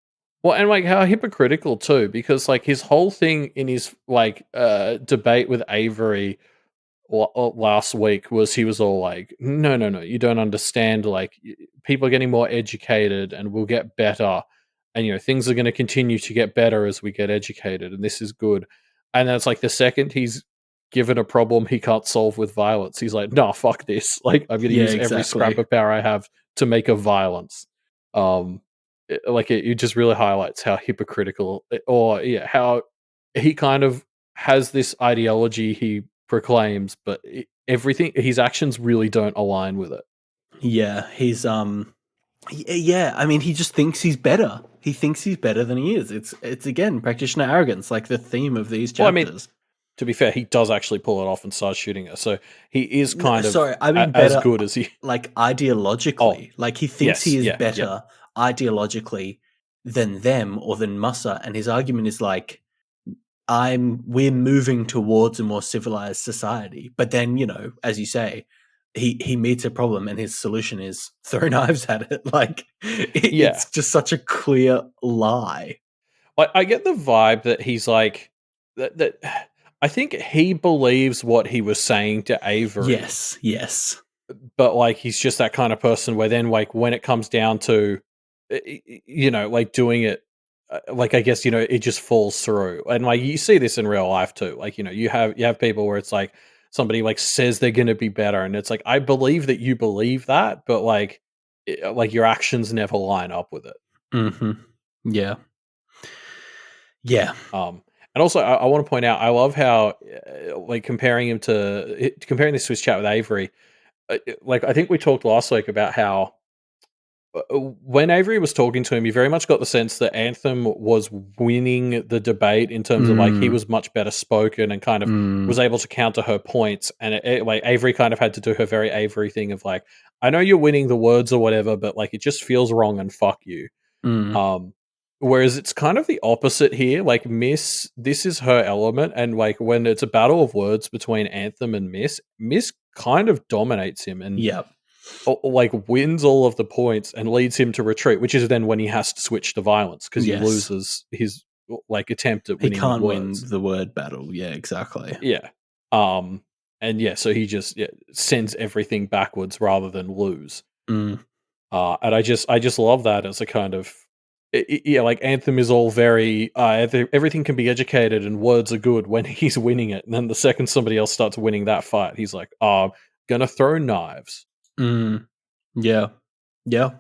Well, and like how hypocritical too, because like his whole thing in his like debate with Avery last week was he was all like, no, no, no, you don't understand. Like, people are getting more educated and we'll get better. And, things are going to continue to get better as we get educated. And this is good. And that's like the second he's given a problem he can't solve with violence, he's like, nah, fuck this. Like, I'm going to Yeah, use every scrap exactly. of power I have to make a violence. It just really highlights how hypocritical, or yeah, how he kind of has this ideology he proclaims, but everything his actions really don't align with it. Yeah, yeah, I mean, he just thinks he's better. He thinks he's better than he is. It's again practitioner arrogance, like the theme of these Well, I mean, chapters. to be fair, he does actually pull it off and start shooting her, so he is kind of Sorry, I mean as better, good as he. like Oh, ideologically. Like he thinks yes, he is yeah, yeah, better ideologically than them or than Musa, and his argument is like, we're moving towards a more civilized society. But then, as you say, he meets a problem and his solution is throw knives at it. Like yeah. it's just such a clear lie. I get the vibe that he's like that. I think he believes what he was saying to Avery. Yes. But like he's just that kind of person where then like when it comes down to like doing it, like I guess it just falls through. And like you see this in real life too. Like you have people where it's like somebody like says they're going to be better, and it's like, I believe that you believe that, but like like your actions never line up with it. Mm-hmm. Yeah. Yeah. And also, I want to point out, I love how, like, comparing this to his chat with Avery. Like, I think we talked last week about how when Avery was talking to him, you very much got the sense that Anthem was winning the debate in terms of like he Mm, was much better spoken and kind of mm, was able to counter her points. And like Avery kind of had to do her very Avery thing of like, I know you're winning the words or whatever, but like it just feels wrong and fuck you. mm. Um, Whereas it's kind of the opposite here. Like Miss, this is her element, and like when it's a battle of words between Anthem and Miss kind of dominates him and Yep. like wins all of the points and leads him to retreat, which is then when he has to switch to violence because he Yes. loses his like attempt at He winning with can't win words. the word battle. Yeah, exactly. Yeah. And yeah, so he just sends everything backwards rather than lose. Mm, And I just love that as a kind of yeah, like Anthem is all very everything can be educated and words are good when he's winning it, and then the second somebody else starts winning that fight, he's like, "Oh, gonna throw knives." mm. Yeah. Yeah.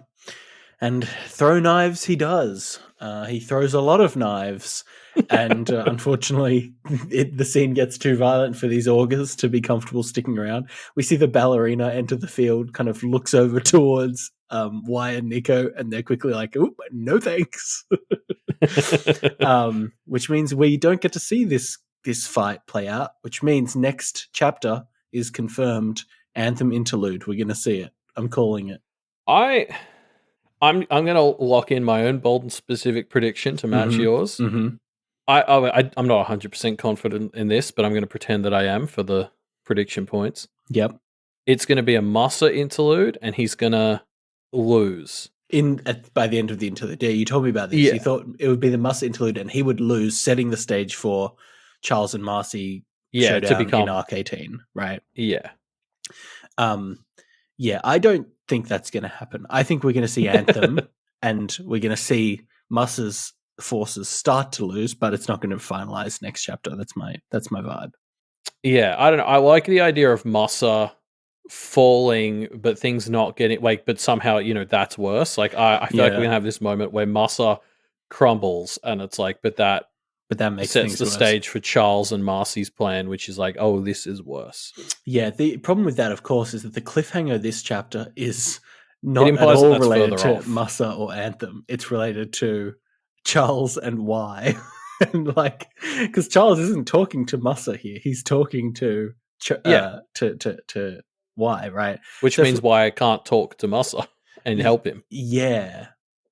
And throw knives he does. He throws a lot of knives. And unfortunately, the scene gets too violent for these augurs to be comfortable sticking around. We see the ballerina enter the field, kind of looks over towards Y and Nico, and they're quickly like, "Oop, no thanks." Which means we don't get to see this fight play out. Which means next chapter is confirmed. Anthem interlude. We're going to see it. I'm calling it. I I'm gonna lock in my own bold and specific prediction to match Mm-hmm. yours. Mm-hmm. I'm not 100% confident in this, but I'm going to pretend that I am for the prediction points. Yep. It's going to be a Massa interlude, and he's going to lose. By the end of the interlude, yeah, you told me about this. You Yeah, thought it would be the Musa interlude, and he would lose, setting the stage for Charles and Marcy yeah, to showdown in become Arc 18, right? yeah. Um, yeah, I don't think that's going to happen. I think we're going to see Anthem, and we're going to see Musa's forces start to lose, but it's not going to finalize next chapter. That's my vibe. Yeah, I don't know. I like the idea of Massa falling, but things not getting like, but somehow that's worse. Like I feel like we're Yeah, gonna have this moment where Massa crumbles, and it's like, but that but that makes sets things the worse. stage for Charles and Marcy's plan, which is like, oh, this is worse. Yeah, the problem with that, of course, is that the cliffhanger of this chapter is It not at implies that all that's related further to off. Massa or Anthem. It's related to Charles and Y. And like, because Charles isn't talking to Massa here; he's talking to Yeah, to Y, right? which So, means why I can't talk to Massa and help him. yeah,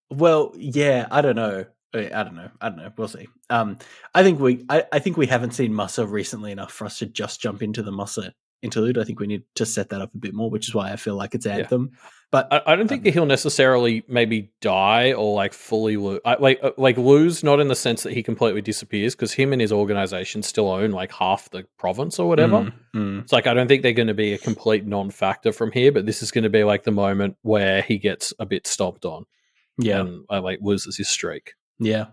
well, yeah, I don't know. I don't know. We'll see. I think we haven't seen Massa recently enough for us to just jump into the Massa interlude. I think we need to set that up a bit more, which is why I feel like it's Yeah. Anthem. But I don't think that he'll necessarily maybe die or like fully lose. Like lose, not in the sense that he completely disappears, because him and his organization still own like half the province or whatever. It's like I don't think they're going to be a complete non-factor from here, but this is going to be like the moment where he gets a bit stomped on, and like loses his streak. Yeah.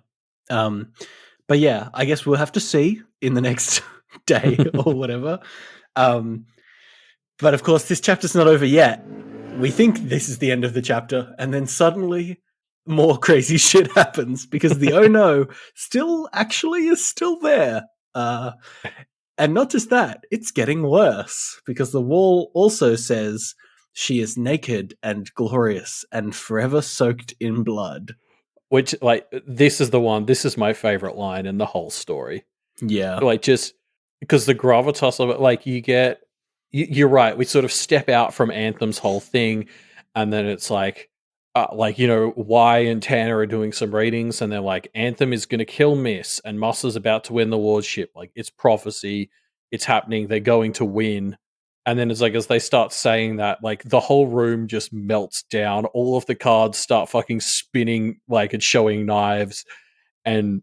But yeah, I guess we'll have to see in the next day or whatever. But of course, this chapter's not over yet. We think this is the end of the chapter, and then suddenly more crazy shit happens because the oh no is still there. And not just that, it's getting worse because the wall also says she is naked and glorious and forever soaked in blood. Which, like, this is my favorite line in the whole story. Yeah. Like, just because the gravitas of it, like, you're right, we sort of step out from Anthem's whole thing, and then it's like, Y and Tanner are doing some readings, and they're like, Anthem is going to kill Miss, and Moss is about to win the lordship. Like, it's prophecy, it's happening, they're going to win. And then it's like, as they start saying that, like, the whole room just melts down. All of the cards start fucking spinning, like, and showing knives. And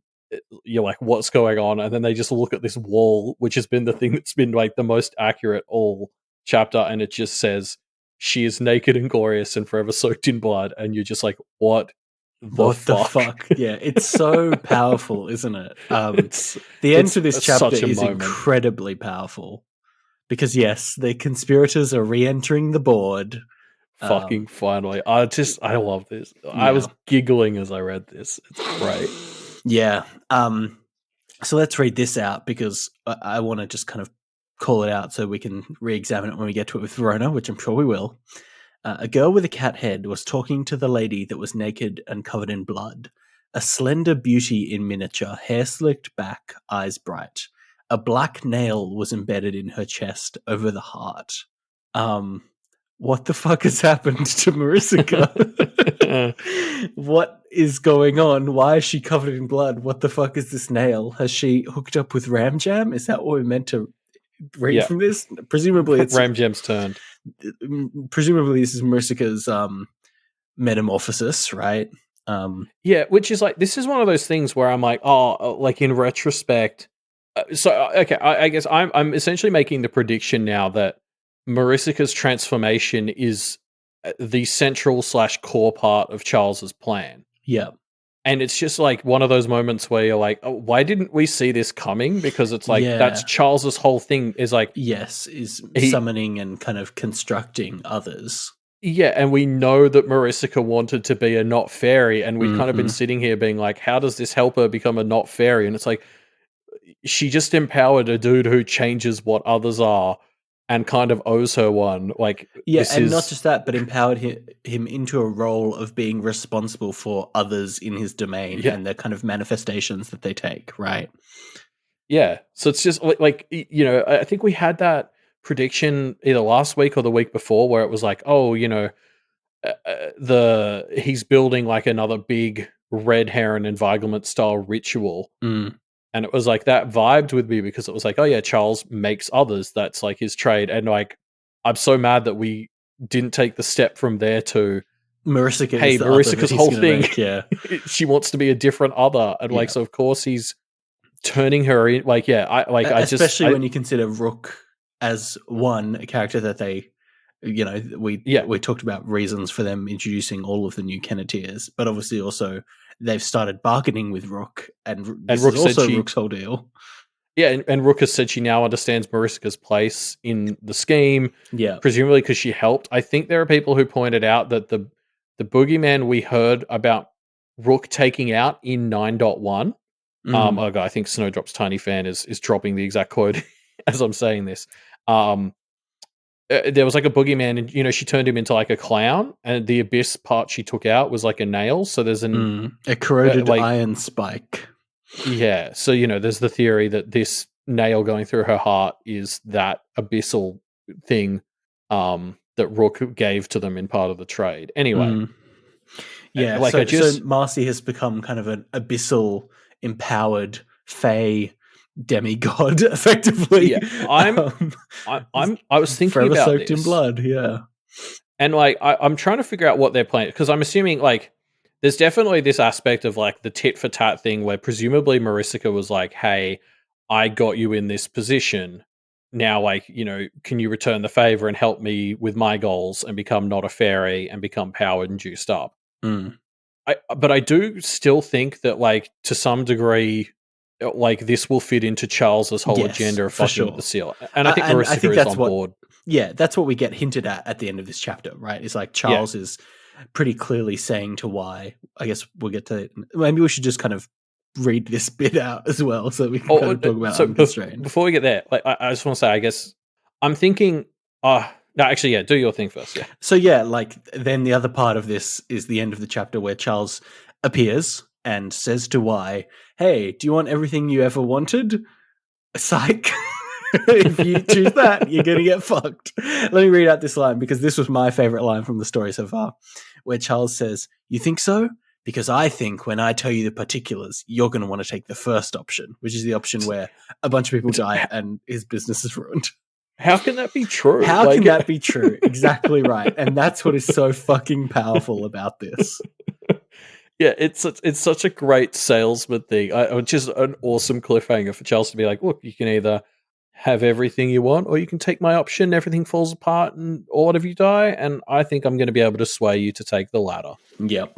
you're like, what's going on? And then they just look at this wall, which has been the thing that's been, like, the most accurate all chapter. And it just says, she is naked and glorious and forever soaked in blood. And you're just like, what the fuck? Yeah, it's so powerful, isn't it? The end to this chapter is incredibly powerful. Because yes, the conspirators are re-entering the board. Fucking finally. I love this. Yeah. I was giggling as I read this. It's great. Yeah. So let's read this out because I want to just kind of call it out so we can re-examine it when we get to it with Verona, which I'm sure we will. A girl with a cat head was talking to the lady that was naked and covered in blood. A slender beauty in miniature, hair slicked back, eyes bright. A black nail was embedded in her chest over the heart. What the fuck has happened to Marisica? What is going on? Why is she covered in blood? What the fuck is this nail? Has she hooked up with Ram Jam? Is that what we're meant to read from this? Presumably it's Ram Jam's turned. Presumably this is Marisica's metamorphosis, right? Yeah, which is like, this is one of those things where I'm like, like in retrospect, I guess I'm essentially making the prediction now that Marisica's transformation is the central / core part of Charles's plan. Yeah. And it's just like one of those moments where you're like, oh, why didn't we see this coming? Because it's like, that's Charles's whole thing is like... Yes, is summoning and kind of constructing others. Yeah, and we know that Marisica wanted to be a not fairy, and we've kind of been sitting here being like, how does this help her become a not fairy? And it's like, she just empowered a dude who changes what others are and kind of owes her one. Like, not just that, but empowered him into a role of being responsible for others in his domain and the kind of manifestations that they take, right? Yeah. So it's just like, you know, I think we had that prediction either last week or the week before where it was like, oh, you know, he's building like another big red heron environment style ritual. And it was like, that vibed with me because it was like, oh yeah, Charles makes others. That's like his trade. And like, I'm so mad that we didn't take the step from there to Marisica. Hey, Marisica's whole thing. Make, she wants to be a different other. And like, so of course he's turning her in. Like, especially when you consider Rook as a character that they, you know, we talked about reasons for them introducing all of the new Kenneteers, but obviously also they've started bargaining with Rook, and this Rook is also Rook's whole deal. Yeah, and Rook has said she now understands Marisica's place in the scheme. Yeah, presumably because she helped. I think there are people who pointed out that the boogeyman we heard about Rook taking out in 9.1. I think Snowdrop's Tiny Fan is dropping the exact quote as I'm saying this. There was like a boogeyman, and you know, she turned him into like a clown, and the abyss part she took out was like a nail. So there's a corroded iron spike. Yeah, so you know, there's the theory that this nail going through her heart is that abyssal thing that Rook gave to them in part of the trade. Anyway, yeah, so Marcy has become kind of an abyssal empowered fae demigod, effectively. Yeah, I was thinking forever about soaked this in blood. Yeah, and like I'm trying to figure out what they're playing because I'm assuming like there's definitely this aspect of like the tit for tat thing where presumably Marisica was like, "Hey, I got you in this position. Now, like, can you return the favor and help me with my goals and become not a fairy and become powered and juiced up?" Mm. But I do still think that, like, to some degree, like this will fit into Charles's whole Yes, agenda of for fucking with sure. the seal, and I think And I Marisica think is that's on what, board. yeah, that's what we get hinted at the end of this chapter, right? It's like Yeah. Charles is pretty clearly saying to Y. I guess we'll get to. Maybe we should just kind of read this bit out as well, so we can kind of talk about So unconstrained. before we get there, like, I just want to say, I guess I'm thinking. No, actually, yeah, do your thing first. Yeah. So yeah, like then the other part of this is the end of the chapter where Charles appears and says to Y, "Hey, do you want everything you ever wanted? Psych." If you choose that, you're going to get fucked. Let me read out this line because this was my favorite line from the story so far, where Charles says, "You think so? Because I think when I tell you the particulars, you're going to want to take the first option, which is the option where a bunch of people die and his business is ruined." How can that be true? How can that be true? Exactly right. And that's what is so fucking powerful about this. Yeah, it's such a great salesman thing. Which is an awesome cliffhanger for Charles to be like, "Look, you can either have everything you want, or you can take my option. Everything falls apart, or what if you die? And I think I'm going to be able to sway you to take the latter." Yep.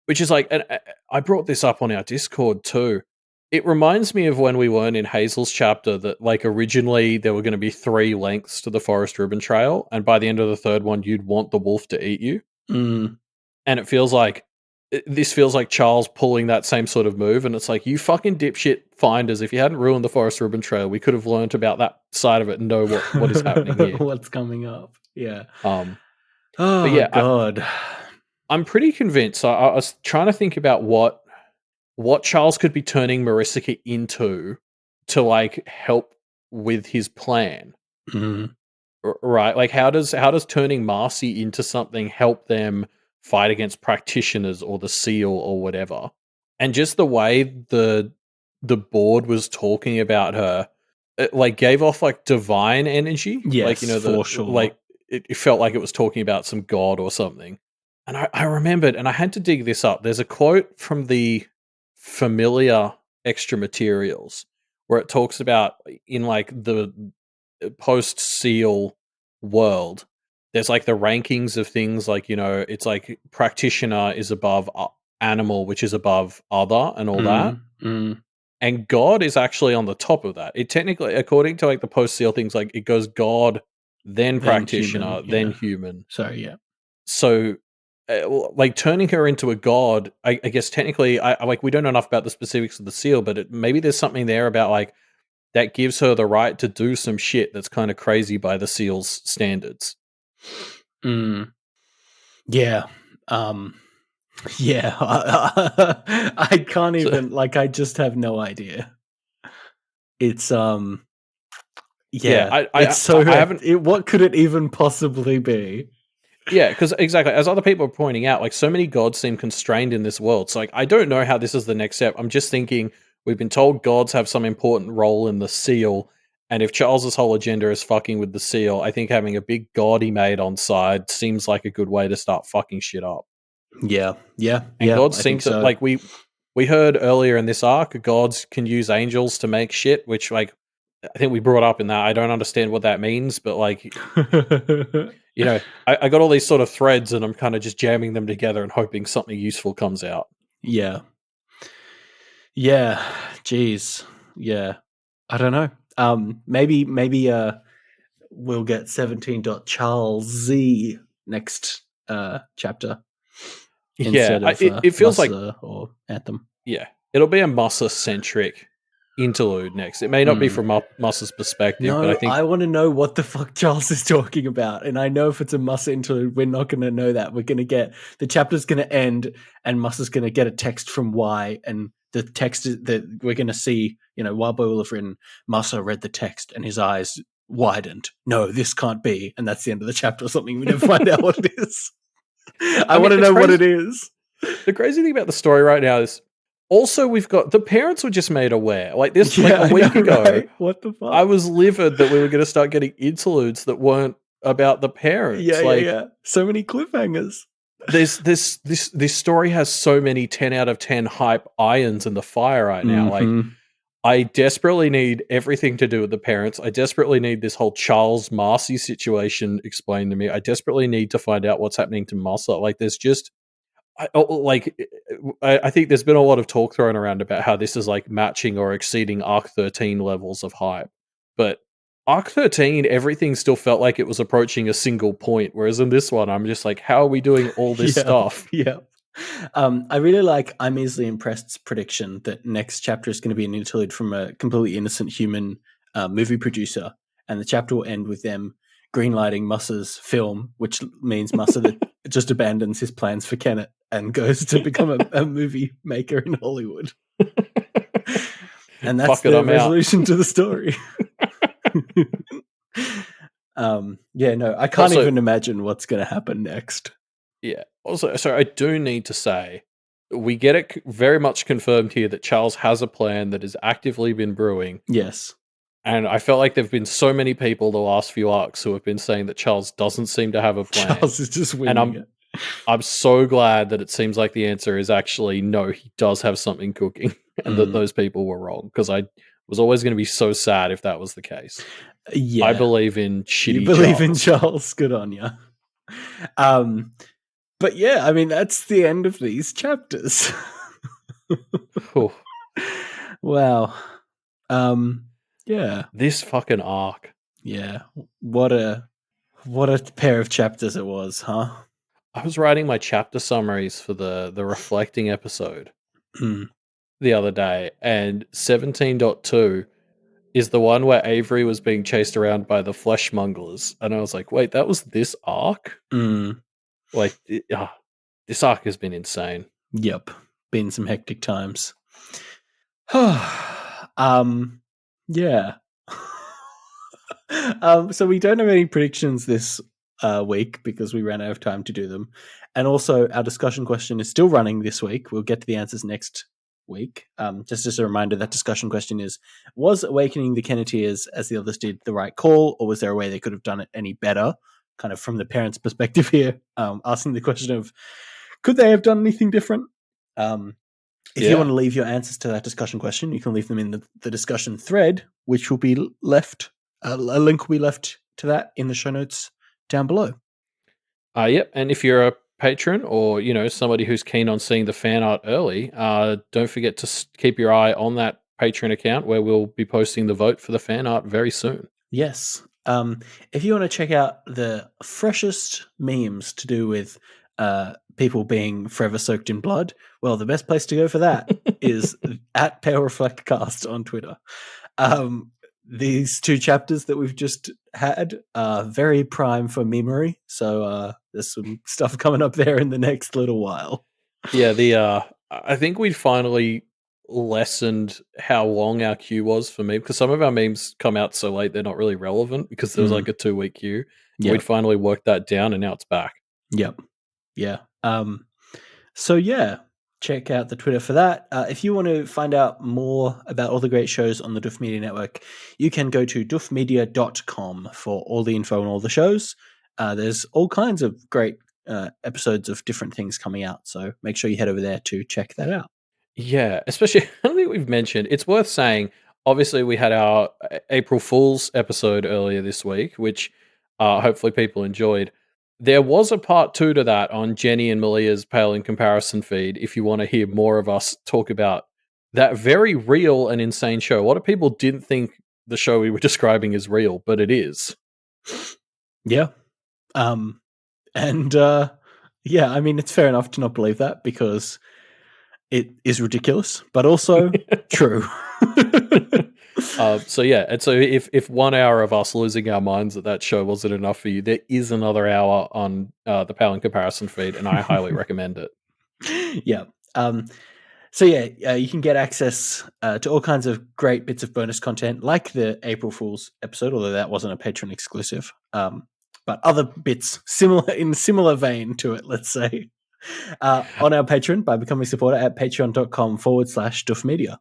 Which is like, and I brought this up on our Discord too. It reminds me of when we weren't in Hazel's chapter that, like, originally there were going to be 3 lengths to the Forest Ribbon Trail, and by the end of the 3rd one, you'd want the wolf to eat you. Mm. And it feels like this feels like Charles pulling that same sort of move, and it's like, you fucking dipshit finders, if you hadn't ruined the Forest Ribbon Trail, we could have learnt about that side of it and know what is happening here. What's coming up. Yeah. Oh, yeah, God. I'm pretty convinced. I was trying to think about what Charles could be turning Marisica into to, like, help with his plan. Mm. Right? Like, how does turning Marcy into something help them fight against practitioners or the seal or whatever? And just the way the board was talking about her, it, like, gave off like divine energy. Yes, like, for sure. Like it felt like it was talking about some god or something. And I remembered, and I had to dig this up. There's a quote from the Familiar Extra Materials where it talks about, in like the post seal world, there's like the rankings of things, like, it's like practitioner is above animal, which is above other, and all that. And God is actually on the top of that. It technically, according to like the post seal things, like it goes God, then practitioner, human, then human. Sorry, yeah. So, like, turning her into a god, I guess technically, I like, we don't know enough about the specifics of the seal, but maybe there's something there about, like, that gives her the right to do some shit that's kind of crazy by the seal's standards. Yeah. Yeah. I can't even, like, I just have no idea. It's yeah, it's so I haven't. What could it even possibly be? Yeah, because exactly, as other people are pointing out, like, so many gods seem constrained in this world. So, like, I don't know how this is the next step. I'm just thinking, we've been told gods have some important role in the seal, and if Charles's whole agenda is fucking with the seal, I think having a big god he made on side seems like a good way to start fucking shit up. Yeah, and gods seem to, like, we heard earlier in this arc, gods can use angels to make shit, which, like, I think we brought up in that. I don't understand what that means, but, like, I got all these sort of threads, and I'm kind of just jamming them together and hoping something useful comes out. Yeah. Yeah. Jeez. Yeah. I don't know. Maybe we'll get 17.Charles Z next chapter. Instead of it feels Musa like, or Anthem. Yeah, it'll be a Musa-centric interlude next. It may not be from Musa's perspective, No, but I think I want to know what the fuck Charles is talking about. And I know if it's a Musa interlude, we're not going to know that. We're going to get, the chapter's going to end, and Musa's going to get a text from Y, and the text is that we're going to see, Wild Boy will have written, Musa read the text and his eyes widened. No, this can't be. And that's the end of the chapter or something. We never find out what it is. I want to know what it is. The crazy thing about the story right now is, Also, we've got the parents were just made aware. Like this, Yeah, like a I week know, ago, right? What the fuck? I was livid that we were going to start getting interludes that weren't about the Yeah, parents. yeah, Like yeah. So many cliffhangers. this story has so many 10 out of 10 hype irons in the fire right now. Like Mhm. I desperately need everything to do with the parents. I desperately need this whole Charles Marcy situation explained to me. I desperately need to find out what's happening to Massa. Like there's just I think there's been a lot of talk thrown around about how this is like matching or exceeding Arc 13 levels of hype. But Arc 13, everything still felt like it was approaching a single point. Whereas in this one, I'm just like, how are we doing all this Yeah, stuff? yeah. I really like I'm Easily Impressed's prediction that next chapter is going to be an interlude from a completely innocent human movie producer, and the chapter will end with them greenlighting Mussa's film, which means Mussa that just abandons his plans for Kenneth and goes to become a movie maker in Hollywood. And that's Fuck it, the I'm out. resolution to the story. Yeah, no, I can't Also- even imagine what's going to happen next. Yeah. Also, so I do need to say, we get it very much confirmed here that Charles has a plan that has actively been brewing. Yes. And I felt like there have been so many people the last few arcs who have been saying that Charles doesn't seem to have a plan. Charles is just winging And it. I'm so glad that it seems like the answer is actually no, he does have something cooking, and that those people were wrong. Because I was always going to be so sad if that was the case. Yeah. I believe in shitty You believe Charles. in Charles. Good on you. But yeah, I mean, that's the end of these chapters. Whew. Wow. Yeah. This fucking arc. Yeah. What a pair of chapters it was, huh? I was writing my chapter summaries for the reflecting episode Mm. the other day, and 17.2 is the one where Avery was being chased around by the fleshmonglers, and I was like, wait, that was this arc? Mm. Like, this arc has been insane. Yep. Been some hectic times. Yeah. So we don't have any predictions this week because we ran out of time to do them. And also our discussion question is still running this week. We'll get to the answers next week. Just as a reminder, that discussion question is, was awakening the Kenneteers as the others did the right call, or was there a way they could have done it any better? Kind of from the parents' perspective here, asking the question of, could they have done anything different? If you want to leave your answers to that discussion question, you can leave them in the discussion thread, which will be left. A link will be left to that in the show notes down below. Yep. And if you're a patron or, somebody who's keen on seeing the fan art early, don't forget to keep your eye on that Patreon account where we'll be posting the vote for the fan art very soon. Yes. If you want to check out the freshest memes to do with people being forever soaked in blood, well, the best place to go for that is at Pale Reflect Cast on Twitter. These two chapters that we've just had are very prime for memory, so there's some stuff coming up there in the next little while. Yeah, I think we finally lessened how long our queue was for me, because some of our memes come out so late they're not really relevant because there was like a 2-week queue. Yep. We'd finally worked that down and now it's back. Yep. Yeah. So yeah, check out the Twitter for that. If you want to find out more about all the great shows on the Duff Media Network, you can go to duffmedia.com for all the info on all the shows. There's all kinds of great episodes of different things coming out, so make sure you head over there to check that out. Yeah, especially, I don't think we've mentioned, it's worth saying, obviously we had our April Fool's episode earlier this week, which hopefully people enjoyed. There was a part 2 to that on Jenny and Malia's Pale in Comparison feed if you want to hear more of us talk about that very real and insane show. A lot of people didn't think the show we were describing is real, but it is. Yeah. Yeah, I mean, it's fair enough to not believe that because it is ridiculous, but also true. So yeah, and so if 1 hour of us losing our minds at that show wasn't enough for you, there is another hour on the Pale in Comparison feed, and I highly recommend it. Yeah. So yeah, you can get access to all kinds of great bits of bonus content, like the April Fool's episode, although that wasn't a Patreon exclusive. But other bits in similar vein to it, let's say. on our Patreon by becoming a supporter at patreon.com/duffmedia.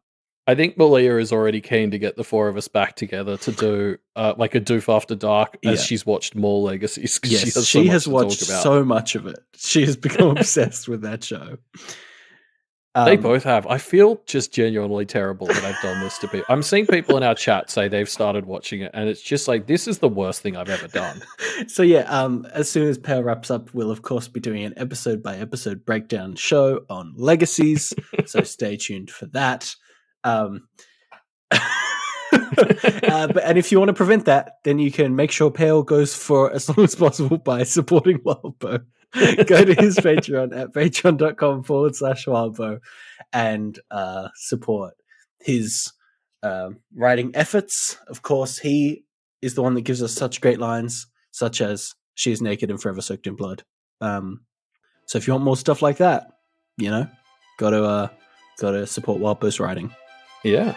I think Malia is already keen to get the four of us back together to do like a Doof After Dark as she's watched more Legacies. Yes, she has watched so much of it. She has become obsessed with that show. They both have. I feel just genuinely terrible that I've done this to people. I'm seeing people in our chat say they've started watching it, and it's just like, this is the worst thing I've ever done. So yeah, as soon as Pale wraps up, we'll of course be doing an episode by episode breakdown show on Legacies. So stay tuned for that. And if you want to prevent that, then you can make sure Pale goes for as long as possible by supporting Wildbow. Go to his Patreon at patreon.com/Wildbow and support his writing efforts. Of course, he is the one that gives us such great lines, such as "She is naked and forever soaked in blood." So if you want more stuff like that, got to support Wildbow's writing. Yeah.